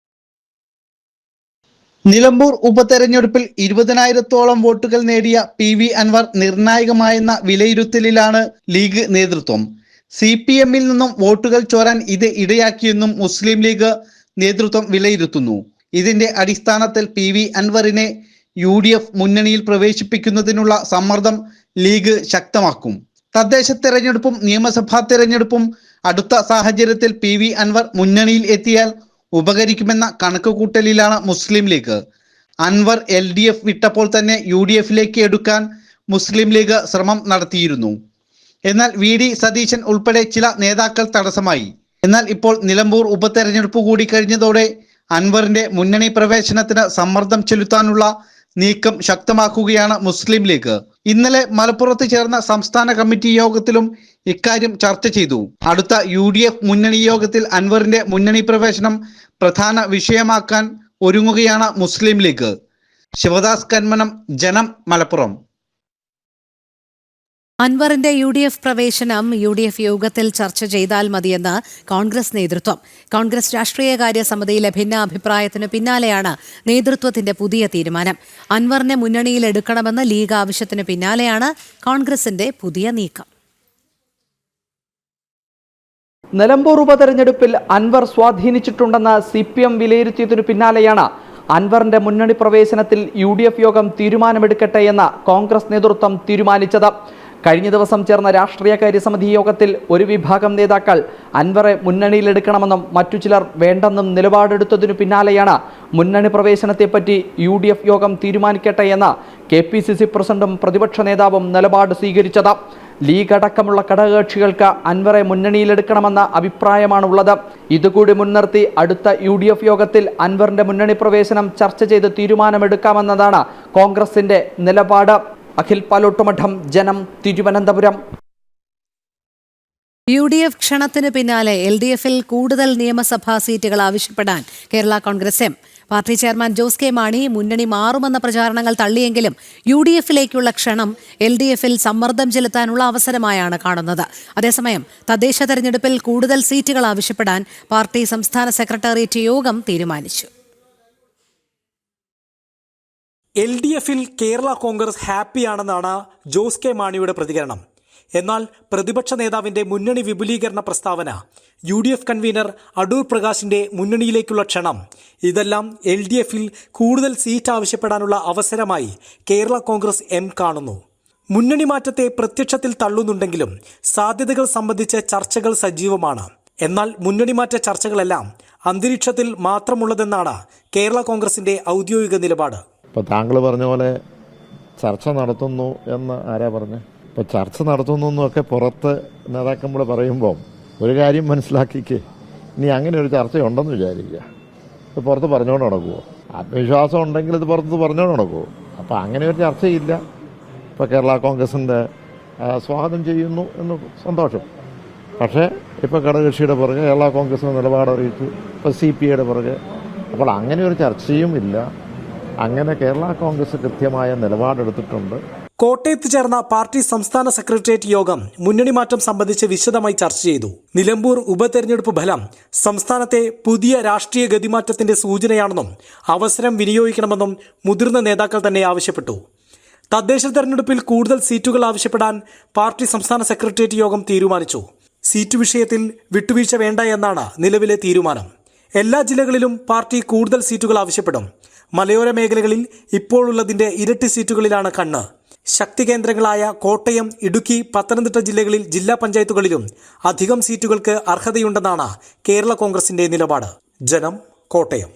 നിലമ്പൂർ ഉപതെരഞ്ഞെടുപ്പിൽ 20,000-ഓളം വോട്ടുകൾ നേടിയ PV അൻവർ നിർണായകമായെന്ന വിലയിരുത്തലിലാണ് ലീഗ് നേതൃത്വം. CPM-ൽ നിന്നും വോട്ടുകൾ ചോരാൻ ഇത് ഇടയാക്കിയെന്നും മുസ്ലിം ലീഗ് നേതൃത്വം വിലയിരുത്തുന്നു. ഇതിന്റെ അടിസ്ഥാനത്തിൽ PV അൻവറിനെ UDF മുന്നണിയിൽ പ്രവേശിപ്പിക്കുന്നതിനുള്ള സമ്മർദ്ദം ലീഗ് ശക്തമാക്കും. തദ്ദേശ തെരഞ്ഞെടുപ്പും നിയമസഭാ തെരഞ്ഞെടുപ്പും അടുത്ത സാഹചര്യത്തിൽ PV അൻവർ മുന്നണിയിൽ എത്തിയാൽ ഉപകരിക്കുമെന്ന കണക്കുകൂട്ടലിലാണ് മുസ്ലിം ലീഗ്. അൻവർ LDF വിട്ടപ്പോൾ തന്നെ UDF-ലേക്ക് എടുക്കാൻ മുസ്ലിം ലീഗ് ശ്രമം നടത്തിയിരുന്നു. എന്നാൽ VD സതീശൻ ഉൾപ്പെടെ ചില നേതാക്കൾ തടസ്സമായി. എന്നാൽ ഇപ്പോൾ നിലമ്പൂർ ഉപതെരഞ്ഞെടുപ്പ് കൂടി കഴിഞ്ഞതോടെ അൻവറിന്റെ മുന്നണി പ്രവേശനത്തിന് സമ്മർദ്ദം ചെലുത്താനുള്ള നീക്കം ശക്തമാക്കുകയാണ് മുസ്ലിം ലീഗ്. ഇന്നലെ മലപ്പുറത്ത് ചേർന്ന സംസ്ഥാന കമ്മിറ്റി യോഗത്തിലും ഇക്കാര്യം ചർച്ച ചെയ്തു. അടുത്ത UDF മുന്നണി യോഗത്തിൽ അൻവറിന്റെ മുന്നണി പ്രവേശനം പ്രധാന വിഷയമാക്കാൻ ഒരുങ്ങുകയാണ് മുസ്ലിം ലീഗ്. ശിവദാസ് കന്മനം, ജനം, മലപ്പുറം. അൻവറിന്റെ UDF പ്രവേശനം UDF യോഗത്തിൽ ചർച്ച ചെയ്താൽ മതിയെന്ന് കോൺഗ്രസ് നേതൃത്വം. കോൺഗ്രസ് രാഷ്ട്രീയകാര്യ സമിതിയിലെ ഭിന്നാഭിപ്രായത്തിന് പിന്നാലെയാണ് നേതൃത്വത്തിന്റെ പുതിയ തീരുമാനം. അൻവറിനെ മുന്നണിയിൽ എടുക്കണമെന്ന ലീഗ് ആവശ്യത്തിന് പിന്നാലെയാണ് കോൺഗ്രസിന്റെ പുതിയ നീക്കം. നിലമ്പൂർ ഉപതെരഞ്ഞെടുപ്പിൽ അൻവർ സ്വാധീനിച്ചിട്ടുണ്ടെന്ന് CPM വിലയിരുത്തിയതിനു പിന്നാലെയാണ് അൻവറിന്റെ മുന്നണി പ്രവേശനത്തിൽ UDF യോഗം തീരുമാനമെടുക്കട്ടെ എന്ന് കോൺഗ്രസ് നേതൃത്വം തീരുമാനിച്ചത്. കഴിഞ്ഞ ദിവസം ചേർന്ന രാഷ്ട്രീയകാര്യ സമിതി യോഗത്തിൽ ഒരു വിഭാഗം നേതാക്കൾ അൻവറെ മുന്നണിയിലെടുക്കണമെന്നും മറ്റു ചിലർ വേണ്ടെന്നും നിലപാടെടുത്തതിനു പിന്നാലെയാണ് മുന്നണി പ്രവേശനത്തെപ്പറ്റി UDF യോഗം തീരുമാനിക്കട്ടെ എന്ന് KPCC പ്രസിഡന്റും പ്രതിപക്ഷ നേതാവും നിലപാട് സ്വീകരിച്ചത്. ലീഗ് അടക്കമുള്ള ഘടകകക്ഷികൾക്ക് അൻവറെ മുന്നണിയിലെടുക്കണമെന്ന അഭിപ്രായമാണുള്ളത്. ഇതുകൂടി മുൻനിർത്തി അടുത്ത UDF യോഗത്തിൽ അൻവറിന്റെ മുന്നണി പ്രവേശനം ചർച്ച ചെയ്ത് തീരുമാനമെടുക്കാമെന്നതാണ് കോൺഗ്രസിന്റെ നിലപാട്. അഖിൽ പാലോട്ടുമഠം, ജനം, തിരുവനന്തപുരം. UDF ക്ഷണത്തിന് പിന്നാലെ LDF-ൽ കൂടുതൽ നിയമസഭാ സീറ്റുകൾ ആവശ്യപ്പെടാൻ Kerala Congress M. Party chairman Jose K Mani മുന്നണി മാറുമെന്ന പ്രചാരണങ്ങൾ തള്ളിയെങ്കിലും UDF-ലേക്കുള്ള ക്ഷണം LDF-ൽ സമ്മർദ്ദം ചെലുത്താനുള്ള അവസരമായാണ് കാണുന്നത്. അതേസമയം തദ്ദേശ തെരഞ്ഞെടുപ്പിൽ കൂടുതൽ സീറ്റുകൾ ആവശ്യപ്പെടാൻ പാർട്ടി സംസ്ഥാന സെക്രട്ടേറിയറ്റ് യോഗം തീരുമാനിച്ചു. LDF-ൽ കേരള കോൺഗ്രസ് ഹാപ്പിയാണെന്നാണ് ജോസ് കെ മാണിയുടെ പ്രതികരണം. എന്നാൽ പ്രതിപക്ഷ നേതാവിന്റെ മുന്നണി വിപുലീകരണ പ്രസ്താവന, UDF കൺവീനർ അടൂർ പ്രകാശിന്റെ മുന്നണിയിലേക്കുള്ള ക്ഷണം, ഇതെല്ലാം LDF-ൽ കൂടുതൽ സീറ്റ് ആവശ്യപ്പെടാനുള്ള അവസരമായി കേരള കോൺഗ്രസ് എം കാണുന്നു. മുന്നണി മാറ്റത്തെ പ്രത്യക്ഷത്തിൽ തള്ളുന്നുണ്ടെങ്കിലും സാധ്യതകൾ സംബന്ധിച്ച് ചർച്ചകൾ സജീവമാണ്. എന്നാൽ മുന്നണി മാറ്റ ചർച്ചകളെല്ലാം അന്തരീക്ഷത്തിൽ മാത്രമുള്ളതെന്നാണ് കേരള കോൺഗ്രസിന്റെ ഔദ്യോഗിക നിലപാട്. ഇപ്പോൾ താങ്കൾ പറഞ്ഞ പോലെ ചർച്ച നടത്തുന്നു എന്ന് ആരാ പറഞ്ഞത്? ഇപ്പോൾ ചർച്ച നടത്തുന്നു എന്നൊക്കെ പുറത്ത് നേതാക്കന്മാർ പറയുമ്പോൾ ഒരു കാര്യം മനസ്സിലാക്കിക്ക്, ഇനി അങ്ങനെ ഒരു ചർച്ചയുണ്ടെന്ന് വിചാരിക്കുക, ഇത് പുറത്ത് പറഞ്ഞുകൊണ്ട് നടക്കുമോ? ആത്മവിശ്വാസം ഉണ്ടെങ്കിൽ ഇത് പുറത്ത് പറഞ്ഞുകൊണ്ട് നടക്കുമോ? അപ്പോൾ അങ്ങനെ ഒരു ചർച്ചയില്ല. ഇപ്പോൾ കേരള കോൺഗ്രസിൻ്റെ സ്വാഗതം ചെയ്യുന്നു എന്ന് സന്തോഷം. പക്ഷേ ഇപ്പോൾ ഘടകകക്ഷിയുടെ പുറകെ കേരള കോൺഗ്രസിന് നിലപാട് അറിയിച്ചു, ഇപ്പോൾ CPIയുടെ പുറകെ. അപ്പോൾ അങ്ങനെ ഒരു ചർച്ചയും ഇല്ല. അങ്ങനെ കേരള കോൺഗ്രസ് കൃത്യമായ നിലപാടെടുത്തിട്ടുണ്ട്. കോട്ടയത്ത് ചേർന്ന പാർട്ടി സംസ്ഥാന സെക്രട്ടേറിയറ്റ് യോഗം മുന്നണി മാറ്റം സംബന്ധിച്ച് വിശദമായി ചർച്ച ചെയ്തു. നിലമ്പൂർ ഉപതെരഞ്ഞെടുപ്പ് ഫലം സംസ്ഥാനത്തെ പുതിയ രാഷ്ട്രീയ ഗതിമാറ്റത്തിന്റെ സൂചനയാണെന്നും അവസരം വിനിയോഗിക്കണമെന്നും മുതിർന്ന നേതാക്കൾ തന്നെ ആവശ്യപ്പെട്ടു. തദ്ദേശ തെരഞ്ഞെടുപ്പിൽ കൂടുതൽ സീറ്റുകൾ ആവശ്യപ്പെടാൻ പാർട്ടി സംസ്ഥാന സെക്രട്ടേറിയറ്റ് യോഗം തീരുമാനിച്ചു. സീറ്റ് വിഷയത്തിൽ വിട്ടുവീഴ്ച വേണ്ട എന്നാണ് നിലവിലെ തീരുമാനം. എല്ലാ ജില്ലകളിലും പാർട്ടി കൂടുതൽ സീറ്റുകൾ ആവശ്യപ്പെടും. മലയോര മേഖലകളിൽ ഇപ്പോഴുള്ളതിന്റെ ഇരട്ടി സീറ്റുകളിലാണ് കണ്ണ്. ശക്തി കേന്ദ്രങ്ങളായ കോട്ടയം, ഇടുക്കി, പത്തനംതിട്ട ജില്ലകളിൽ ജില്ലാ പഞ്ചായത്തുകളിലും അധികം സീറ്റുകൾക്ക് അർഹതയുണ്ടെന്നാണ് കേരള കോൺഗ്രസിന്റെ നിലപാട്. ജനം, കോട്ടയം.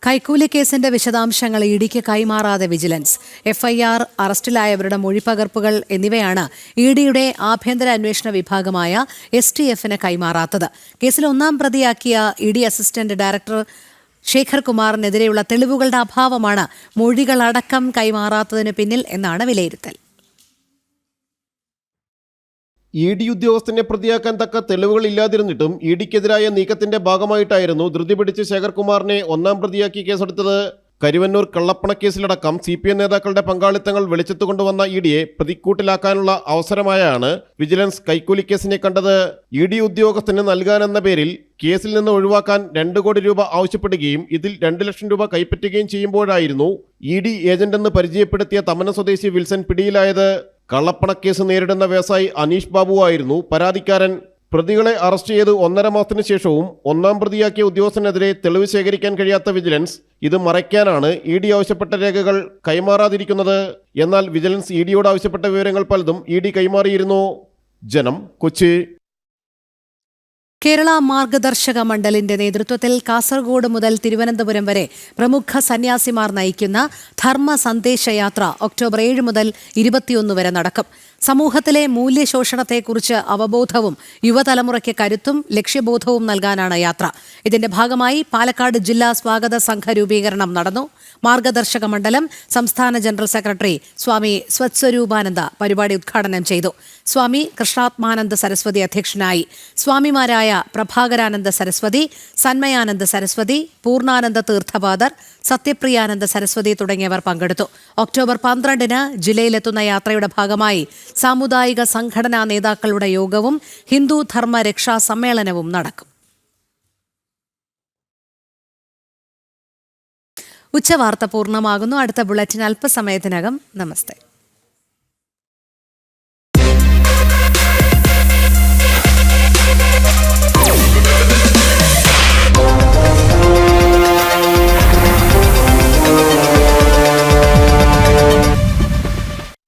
കൈക്കൂലി കേസിന്റെ വിശദാംശങ്ങൾ ഇഡിക്ക് കൈമാറാതെ വിജിലൻസ്. FIR, അറസ്റ്റിലായവരുടെ മൊഴിപ്പകർപ്പുകൾ എന്നിവയാണ് ഇഡിയുടെ ആഭ്യന്തര അന്വേഷണ വിഭാഗമായ STFന് കൈമാറാത്തത്. കേസിൽ ഒന്നാം പ്രതിയാക്കിയ ഇഡി അസിസ്റ്റന്റ് ഡയറക്ടർ ശേഖർ കുമാറിനെതിരെയുള്ള തെളിവുകളുടെ അഭാവമാണ് മൊഴികളടക്കം കൈമാറാത്തതിന് പിന്നിൽ എന്നാണ് വിലയിരുത്തൽ. ED ഉദ്യോഗസ്ഥനെ പ്രതിയാക്കാൻ തക്ക തെളിവുകൾ ഇല്ലാതിരുന്നിട്ടും EDക്കെതിരായ നീക്കത്തിന്റെ ഭാഗമായിട്ടായിരുന്നു ധൃതി പിടിച്ച് ശേഖർ കുമാറിനെ ഒന്നാം പ്രതിയാക്കി കേസെടുത്തത്. കരുവന്നൂർ കള്ളപ്പണക്കേസിലടക്കം CPM നേതാക്കളുടെ പങ്കാളിത്തങ്ങൾ വെളിച്ചത്തു കൊണ്ടുവന്ന EDയെ പ്രതിക്കൂട്ടിലാക്കാനുള്ള അവസരമായാണ് വിജിലൻസ് കൈക്കൂലി കേസിനെ കണ്ടത്. ED ഉദ്യോഗസ്ഥന് നൽകാനെന്ന പേരിൽ കേസിൽ നിന്ന് ഒഴിവാക്കാൻ 2 കോടി രൂപ ആവശ്യപ്പെടുകയും ഇതിൽ 2 ലക്ഷം രൂപ കൈപ്പറ്റുകയും ചെയ്യുമ്പോഴായിരുന്നു ED ഏജന്റെന്ന് പരിചയപ്പെടുത്തിയ തമന സ്വദേശി വിൽസൺ പിടിയിലായത്. കള്ളപ്പണക്കേസ് നേരിടുന്ന വ്യവസായി അനീഷ് ബാബുവായിരുന്നു പരാതിക്കാരൻ. പ്രതികളെ അറസ്റ്റ് ചെയ്ത് 1.5 മാസത്തിന് ശേഷവും ഒന്നാം പ്രതിയാക്കിയ ഉദ്യോഗസ്ഥനെതിരെ തെളിവ് ശേഖരിക്കാൻ കഴിയാത്ത വിജിലൻസ് ഇത് മറയ്ക്കാനാണ് ED ആവശ്യപ്പെട്ട രേഖകൾ കൈമാറാതിരിക്കുന്നത്. എന്നാൽ വിജിലൻസ് EDയോട് ആവശ്യപ്പെട്ട വിവരങ്ങൾ പലതും ED കൈമാറിയിരുന്നു. ജനം, കൊച്ചി. കേരള മാർഗദർശക മണ്ഡലിന്റെ നേതൃത്വത്തിൽ കാസർഗോഡ് മുതൽ തിരുവനന്തപുരം വരെ പ്രമുഖ സന്യാസിമാർ നയിക്കുന്ന ധർമ്മ സന്ദേശയാത്ര ഒക്ടോബർ 7 മുതൽ 21 വരെ നടക്കും. സമൂഹത്തിലെ മൂല്യശോഷണത്തെക്കുറിച്ച് അവബോധവും യുവതലമുറയ്ക്ക് കരുത്തും ലക്ഷ്യബോധവും നൽകാനാണ് യാത്ര. ഇതിന്റെ ഭാഗമായി പാലക്കാട് ജില്ലാ സ്വാഗത സംഘ രൂപീകരണം നടന്നു. മാർഗദർശക മണ്ഡലം സംസ്ഥാന ജനറൽ സെക്രട്ടറി സ്വാമി സ്വത്സ്വരൂപാനന്ദ പരിപാടി ഉദ്ഘാടനം ചെയ്തു. സ്വാമി കൃഷ്ണാത്മാനന്ദ സരസ്വതി അധ്യക്ഷനായി. സ്വാമിമാരായ പ്രഭാകരാനന്ദ സരസ്വതി, സന്മയാനന്ദ സരസ്വതി, പൂർണ്ണാനന്ദ തീർത്ഥപാദർ, സത്യപ്രിയാനന്ദ സരസ്വതി തുടങ്ങിയവർ പങ്കെടുത്തു. ഒക്ടോബർ 12-ന് ജില്ലയിലെത്തുന്ന യാത്രയുടെ ഭാഗമായി സാമുദായിക സംഘടനാ നേതാക്കളുടെ യോഗവും ഹിന്ദു ധർമ്മ രക്ഷാ സമ്മേളനവും നടക്കും. ഉച്ചവാർത്ത പൂർണ്ണമാകുന്നു. അടുത്ത ബുള്ളറ്റിൻ അല്പസമയത്തിനകം. നമസ്തേ.